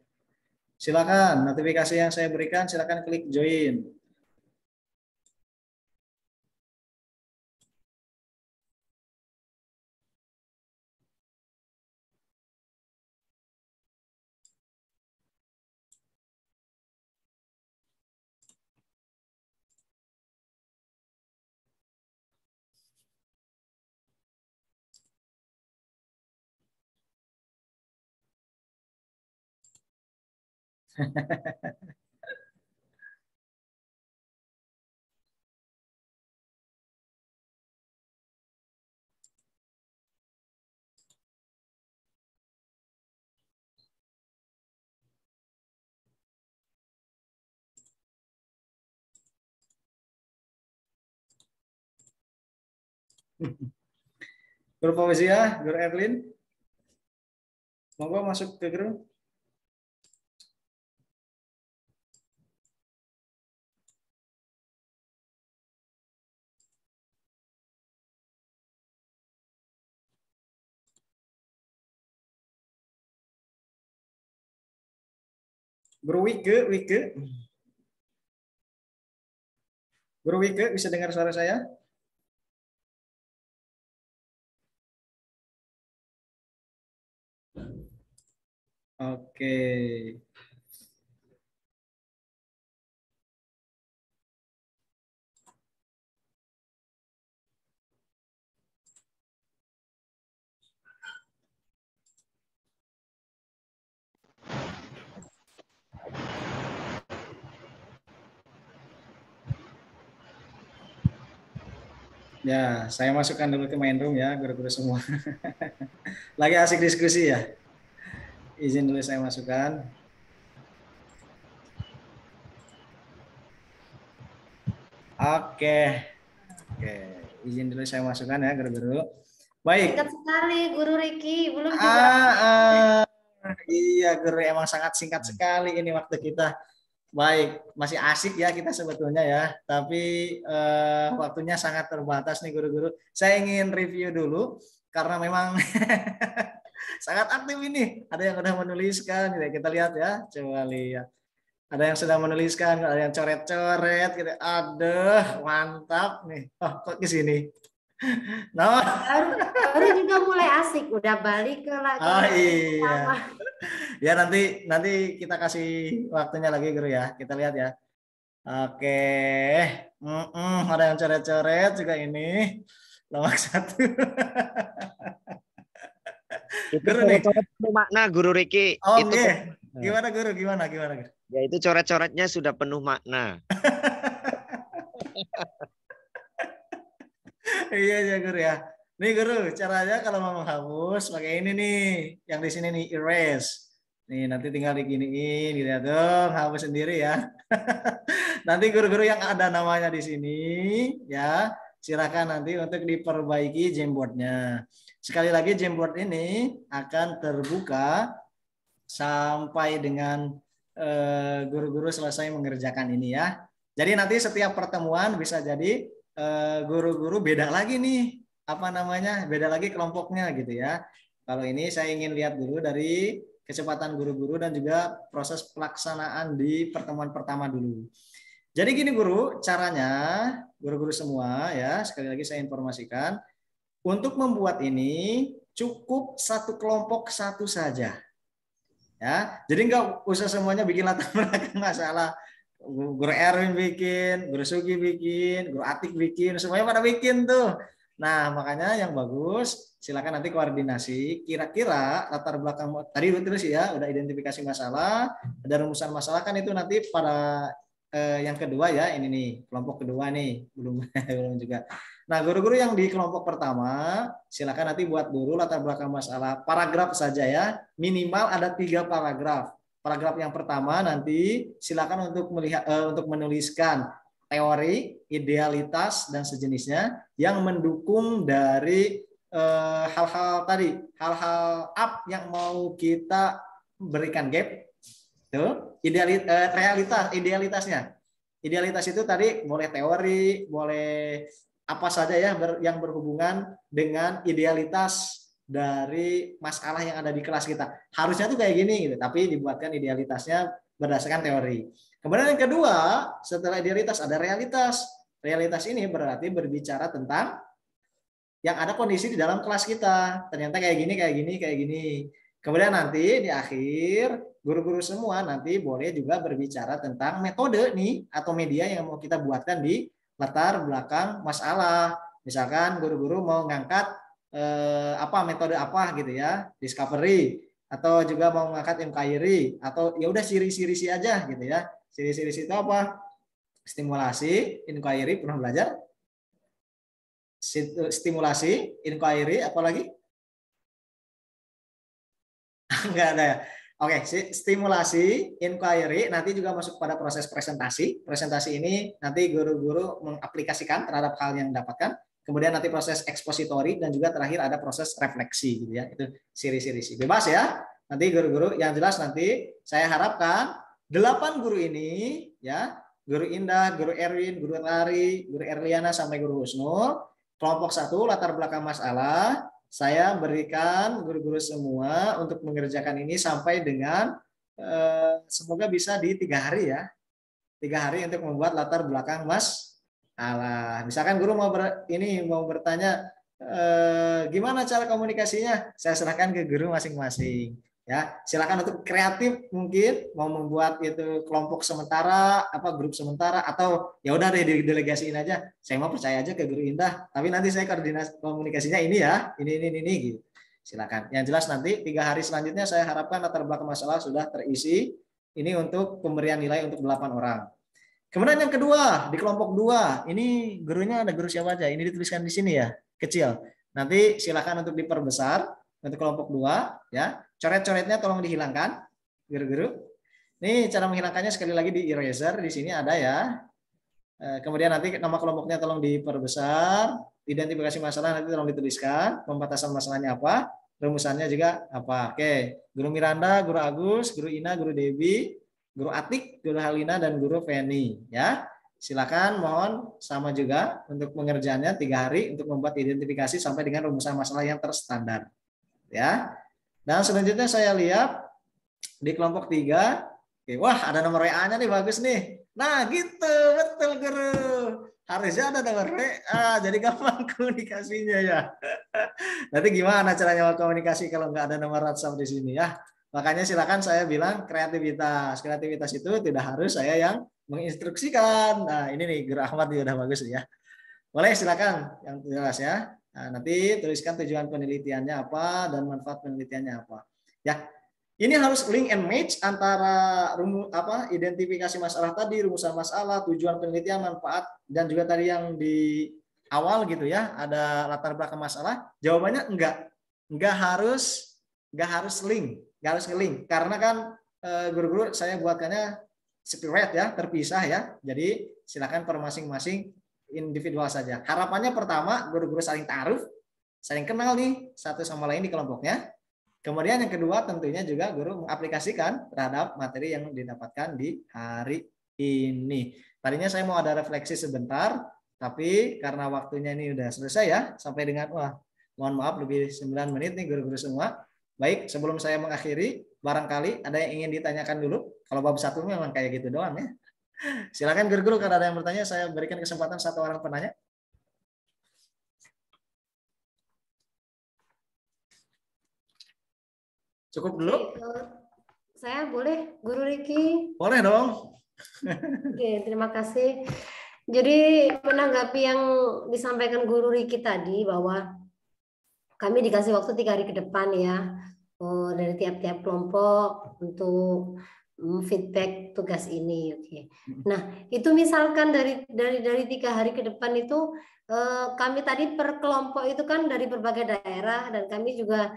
Silakan notifikasi yang saya berikan silakan klik join. Guru Fauzia, Guru Erlin, monggo masuk ke grup. Guru Wike. Guru Wike, bisa dengar suara saya? Oke. Ya, saya masukkan dulu ke main room ya, guru-guru semua. Lagi asik diskusi ya. Izin dulu saya masukkan. Oke, izin dulu saya masukkan ya, guru-guru. Baik. Singkat sekali, Guru Riki. Belum juga. Iya, Guru, emang sangat singkat sekali ini waktu kita. Baik, masih asik ya kita sebetulnya ya. Tapi waktunya sangat terbatas nih guru-guru. Saya ingin review dulu karena memang sangat aktif ini. Ada yang udah menuliskan, kita lihat ya. Coba lihat. Ada yang sudah menuliskan, ada yang coret-coret gitu. Aduh, mantap nih. Oh, kok ke sini? No. Baru juga mulai asik, udah balik ke lagi. Oh iya. Ya nanti kita kasih waktunya lagi guru ya. Kita lihat ya. Oke. Ada yang coret-coret juga ini. Nomor 1. Guru nih. Penuh makna Guru Riki. Oh, itu gimana Guru? Gimana Guru? Ya itu coret-coretnya sudah penuh makna. Iya ya Guru ya. Nih Guru, caranya kalau mau menghapus pakai ini nih, yang di sini nih erase. Nih nanti tinggal diginiin, dilihat dong, hapus sendiri ya. Nanti guru-guru yang ada namanya di sini, ya silakan nanti untuk diperbaiki Jamboardnya. Sekali lagi Jamboard ini akan terbuka sampai dengan guru-guru selesai mengerjakan ini ya. Jadi nanti setiap pertemuan bisa jadi guru-guru beda lagi nih, apa namanya, beda lagi kelompoknya gitu ya. Kalau ini saya ingin lihat dulu dari kecepatan guru-guru dan juga proses pelaksanaan di pertemuan pertama dulu. Jadi gini guru, caranya guru-guru semua ya, sekali lagi saya informasikan, untuk membuat ini cukup satu kelompok satu saja. Ya, jadi nggak usah semuanya bikin latar belakang masalah. Guru Erwin bikin, Guru Sugi bikin, Guru Atik bikin, semuanya pada bikin tuh. Nah, makanya yang bagus, silakan nanti koordinasi. Kira-kira latar belakang tadi terus ya, udah identifikasi masalah, ada rumusan masalah kan itu nanti pada yang kedua ya, ini nih kelompok kedua nih, belum juga. Nah, guru-guru yang di kelompok pertama, silakan nanti buat dulu latar belakang masalah, paragraf saja ya, minimal ada 3 paragraf. Paragraf yang pertama nanti silakan untuk melihat untuk menuliskan teori, idealitas dan sejenisnya yang mendukung dari hal-hal tadi, hal-hal up yang mau kita berikan gap. Tuh, idealitasnya. Idealitas itu tadi boleh teori, boleh apa saja ya yang berhubungan dengan idealitas dari masalah yang ada di kelas kita. Harusnya tuh kayak gini gitu, tapi dibuatkan idealitasnya berdasarkan teori. Kemudian yang kedua, setelah idealitas ada realitas. Realitas ini berarti berbicara tentang yang ada kondisi di dalam kelas kita. Ternyata kayak gini, kayak gini, kayak gini. Kemudian nanti di akhir, guru-guru semua nanti boleh juga berbicara tentang metode nih atau media yang mau kita buatkan di latar belakang masalah. Misalkan guru-guru mau ngangkat apa metode apa gitu ya, discovery, atau juga mau ngangkat inquiry, atau ya udah siri-siri aja gitu ya. Siri-siri itu apa? Stimulasi, inquiry, pernah belajar? Stimulasi, inquiry, apa lagi? Enggak ada ya. Oke, stimulasi, inquiry, nanti juga masuk pada proses presentasi. Presentasi ini nanti guru-guru mengaplikasikan terhadap hal yang didapatkan. Kemudian nanti proses ekspositori dan juga terakhir ada proses refleksi gitu ya. Itu siri-siri. Bebas ya. Nanti guru-guru yang jelas nanti saya harapkan 8 guru ini ya, Guru Indah, Guru Erwin, Guru Tari, Guru Erliana sampai Guru Husnul, kelompok 1 latar belakang masalah, saya berikan guru-guru semua untuk mengerjakan ini sampai dengan semoga bisa di 3 hari ya. 3 hari untuk membuat latar belakang masalah. Misalkan guru mau bertanya gimana cara komunikasinya, saya serahkan ke guru masing-masing. Ya, silakan untuk kreatif mungkin mau membuat itu kelompok sementara, apa grup sementara, atau ya udah deh delegasiin aja. Saya mau percaya aja ke Guru Indah, tapi nanti saya koordinasi komunikasinya ini ya, ini gitu. Silakan. Yang jelas nanti 3 hari selanjutnya saya harapkan latar belakang masalah sudah terisi. Ini untuk pemberian nilai untuk 8 orang. Kemudian yang kedua di kelompok 2, ini gurunya ada guru siapa aja? Ini dituliskan di sini ya, kecil. Nanti silakan untuk diperbesar untuk kelompok 2 ya. Coret-coretnya tolong dihilangkan, guru-guru. Nih cara menghilangkannya sekali lagi di eraser, di sini ada ya. Kemudian nanti nama kelompoknya tolong diperbesar, identifikasi masalah nanti tolong dituliskan, pembatasan masalahnya apa, rumusannya juga apa. Oke, Guru Miranda, Guru Agus, Guru Ina, Guru Devi, Guru Atik, Guru Halina, dan Guru Feni. Ya, silakan mohon sama juga untuk pengerjaannya 3 hari untuk membuat identifikasi sampai dengan rumusan masalah yang terstandar. Ya, dan selanjutnya saya lihat di kelompok 3, oke, wah ada nomor WA-nya nih, bagus nih. Nah gitu, betul Guru. Harusnya ada nomor WA, jadi gampang komunikasinya ya. Nanti gimana caranya mau komunikasi kalau nggak ada nomor WhatsApp di sini ya? Makanya silakan saya bilang kreativitas. Kreativitas itu tidak harus saya yang menginstruksikan. Nah ini nih Guru Ahmad juga udah bagus ya. Boleh silakan yang jelas ya. Nah, nanti tuliskan tujuan penelitiannya apa dan manfaat penelitiannya apa. Ya. Ini harus link and match antara identifikasi masalah tadi, rumusan masalah, tujuan penelitian, manfaat, dan juga tadi yang di awal gitu ya, ada latar belakang masalah. Jawabannya enggak harus link, enggak harus nge-link. Karena kan guru-guru saya buatkannya separate ya, terpisah ya. Jadi silakan per masing-masing individual saja. Harapannya pertama guru-guru saling ta'aruf, saling kenal nih satu sama lain di kelompoknya. Kemudian yang kedua tentunya juga guru mengaplikasikan terhadap materi yang didapatkan di hari ini. Tadinya saya mau ada refleksi sebentar, tapi karena waktunya ini udah selesai ya, sampai dengan mohon maaf lebih 9 menit nih guru-guru semua. Baik, sebelum saya mengakhiri, barangkali ada yang ingin ditanyakan dulu. Kalau bab 1 memang kayak gitu doang ya. Silakan guru-guru kalau ada yang bertanya, saya berikan kesempatan 1 orang penanya. Cukup dulu? Saya boleh, Guru Riki? Boleh dong. Oke, terima kasih. Jadi menanggapi yang disampaikan Guru Riki tadi bahwa kami dikasih waktu 3 hari ke depan ya dari tiap-tiap kelompok untuk feedback tugas ini. Oke. Nah itu misalkan dari 3 hari ke depan itu kami tadi per kelompok itu kan dari berbagai daerah dan kami juga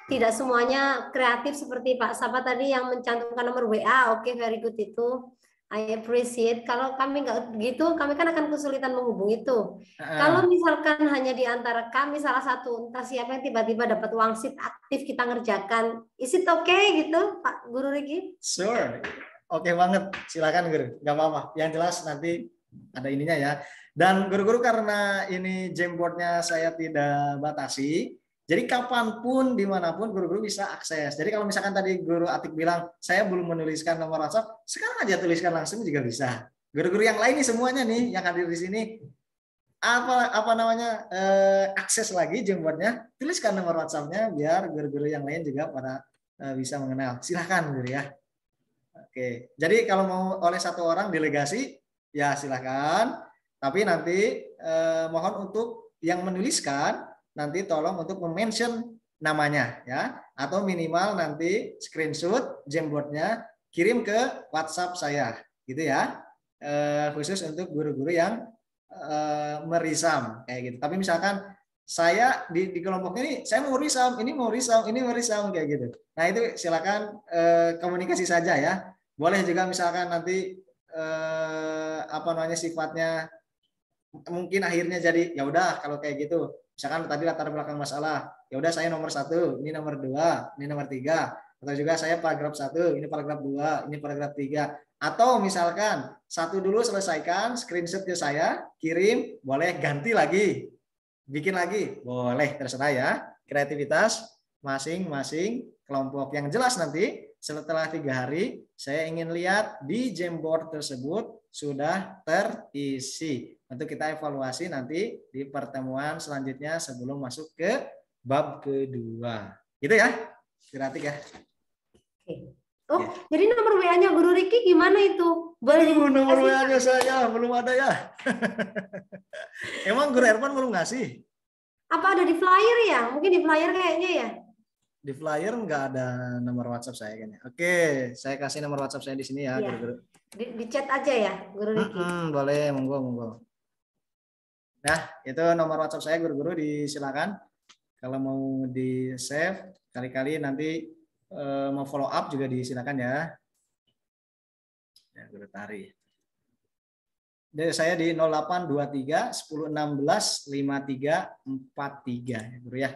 tidak semuanya kreatif seperti Pak Sapa tadi yang mencantumkan nomor WA. Oke, very good itu. I appreciate. Kalau kami nggak begitu, kami kan akan kesulitan menghubungi itu. Kalau misalkan hanya di antara kami salah satu, entah siapa yang tiba-tiba dapat wangsit aktif kita ngerjakan, is it okay gitu, Pak Guru Riki? Sure. Oke banget. Silakan Guru. Nggak apa-apa. Yang jelas nanti ada ininya ya. Dan guru-guru karena ini Jamboardnya saya tidak batasi, jadi kapanpun, dimanapun guru-guru bisa akses. Jadi kalau misalkan tadi Guru Atik bilang, saya belum menuliskan nomor WhatsApp, sekarang aja tuliskan langsung juga bisa. Guru-guru yang lain nih semuanya nih yang hadir di sini, akses lagi Jamboardnya, tuliskan nomor WhatsApp-nya biar guru-guru yang lain juga pada bisa mengenal. Silahkan Guru ya. Oke. Jadi kalau mau oleh 1 orang delegasi, ya silahkan. Tapi nanti mohon untuk yang menuliskan, nanti tolong untuk mention namanya ya, atau minimal nanti screenshot Jamboardnya kirim ke WhatsApp saya gitu ya, khusus untuk guru-guru yang merisam kayak gitu. Tapi misalkan saya di kelompok ini saya mau risam, ini mau risam kayak gitu. Nah itu silakan komunikasi saja ya. Boleh juga misalkan nanti sifatnya mungkin akhirnya jadi ya udah kalau kayak gitu. Misalkan tadi latar belakang masalah, ya udah saya nomor 1, ini nomor 2, ini nomor 3, atau juga saya paragraf 1, ini paragraf 2, ini paragraf 3, atau misalkan 1 dulu selesaikan, screenshot ke saya, kirim, boleh ganti lagi, bikin lagi, boleh, terserah ya, kreativitas masing-masing kelompok. Yang jelas nanti setelah 3 hari, saya ingin lihat di Jamboard tersebut sudah terisi. Untuk kita evaluasi nanti di pertemuan selanjutnya sebelum masuk ke bab kedua. Gitu ya, Guru Atik ya. Oke. Oh, ya. Jadi nomor WA-nya Guru Riki gimana itu? Boleh nomor WA-nya saya belum ada ya. Emang Guru Ervan belum ngasih? Apa ada di flyer ya? Mungkin di flyer kayaknya ya. Di flyer nggak ada nomor WhatsApp saya kayaknya. Oke, saya kasih nomor WhatsApp saya di sini ya, Guru-guru. Di chat aja ya, Guru Riki. Boleh, monggo. Nah, itu nomor WhatsApp saya guru-guru, disilakan kalau mau di save, kali-kali nanti mau follow up juga disilakan ya. Ya, Guru Tari. Saya di 0823 1016 5343 Guru ya.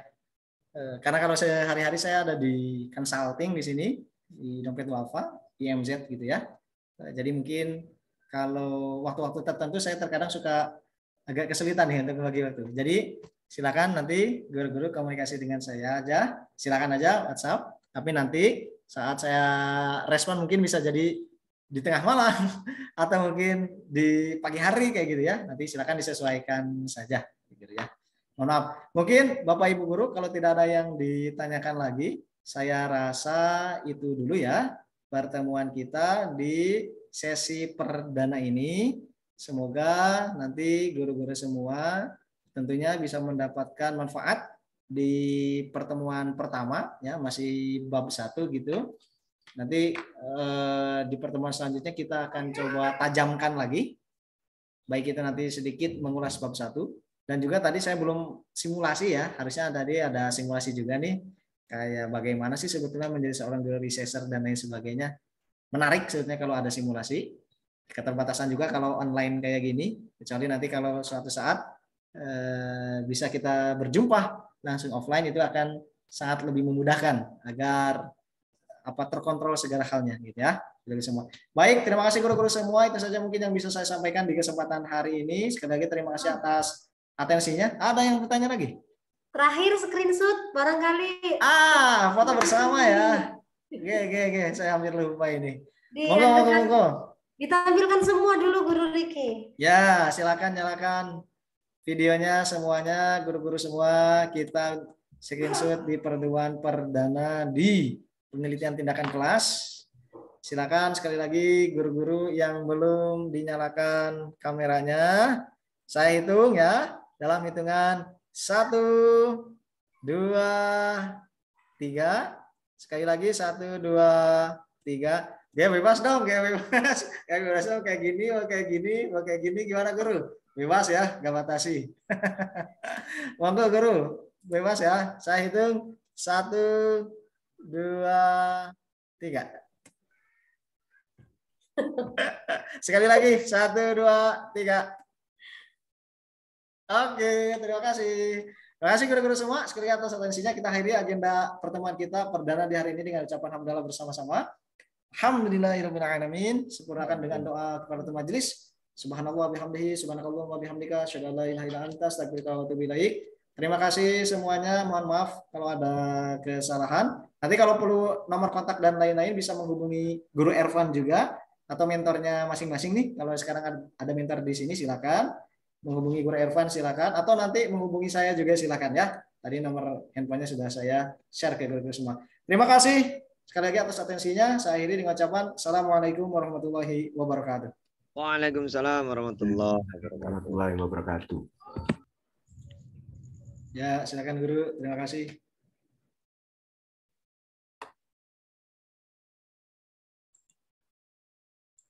Karena kalau saya hari-hari saya ada di consulting di sini di Dompet Wafa, IMZ gitu ya. Jadi mungkin kalau waktu-waktu tertentu saya terkadang suka agak kesulitan nih untuk membagi waktu. Jadi silakan nanti guru-guru komunikasi dengan saya aja, silakan aja WhatsApp. Tapi nanti saat saya respon mungkin bisa jadi di tengah malam atau mungkin di pagi hari kayak gitu ya. Nanti silakan disesuaikan saja gitu ya. Mohon maaf. Mungkin Bapak Ibu guru kalau tidak ada yang ditanyakan lagi, saya rasa itu dulu ya pertemuan kita di sesi perdana ini. Semoga nanti guru-guru semua tentunya bisa mendapatkan manfaat di pertemuan pertama ya, masih bab 1 gitu. Nanti di pertemuan selanjutnya kita akan coba tajamkan lagi. Baik itu nanti sedikit mengulas bab 1 dan juga tadi saya belum simulasi ya. Harusnya tadi ada simulasi juga nih. Kayak bagaimana sih sebetulnya menjadi seorang guru researcher dan lain sebagainya. Menarik sebetulnya kalau ada simulasi. Keterbatasan juga kalau online kayak gini. Kecuali nanti kalau suatu saat bisa kita berjumpa langsung offline, itu akan sangat lebih memudahkan agar terkontrol segala halnya gitu ya dari semua. Baik, terima kasih guru-guru semua. Itu saja mungkin yang bisa saya sampaikan di kesempatan hari ini. Sekali lagi terima kasih atas atensinya. Ada yang bertanya lagi? Terakhir screenshot barangkali. Foto bersama ya. Oke, saya hampir lupa ini. Monggo. Ditampilkan semua dulu Guru Riki. Ya, silakan nyalakan videonya semuanya, guru-guru semua. Kita screenshot di pertemuan perdana di penelitian tindakan kelas. Silakan sekali lagi guru-guru yang belum dinyalakan kameranya. Saya hitung ya, dalam hitungan 1, 2, 3. Sekali lagi 1, 2, 3. Ya bebas dong, kayak bebas dong, kayak gini, gimana guru? Bebas ya, gak batasi. Monggo guru, bebas ya. Saya hitung 1, 2, 3. Sekali lagi 1, 2, 3. Oke, terima kasih. Terima kasih guru-guru semua. Sekali atas atensinya, kita akhiri agenda pertemuan kita perdana di hari ini dengan ucapan hamdalah bersama-sama. Alhamdulillahirrahmanirrahim. Sempurnakan dengan doa kepada majelis. Subhanallah bihamdihi, subhanakallah wa bihamdika, asyhadu an la ilaha illa anta, astaghfiruka wa atubu ilaik. Terima kasih semuanya. Mohon maaf kalau ada kesalahan. Nanti kalau perlu nomor kontak dan lain-lain bisa menghubungi Guru Ervan juga atau mentornya masing-masing nih. Kalau sekarang ada mentor di sini silakan menghubungi Guru Ervan silakan, atau nanti menghubungi saya juga silakan ya. Tadi nomor handphonenya sudah saya share ke guru-guru semua. Terima kasih sekali lagi atas atensinya. Saya akhiri dengan ucapan Assalamualaikum warahmatullahi wabarakatuh. Waalaikumsalam warahmatullahi wabarakatuh. Ya, silakan guru. Terima kasih.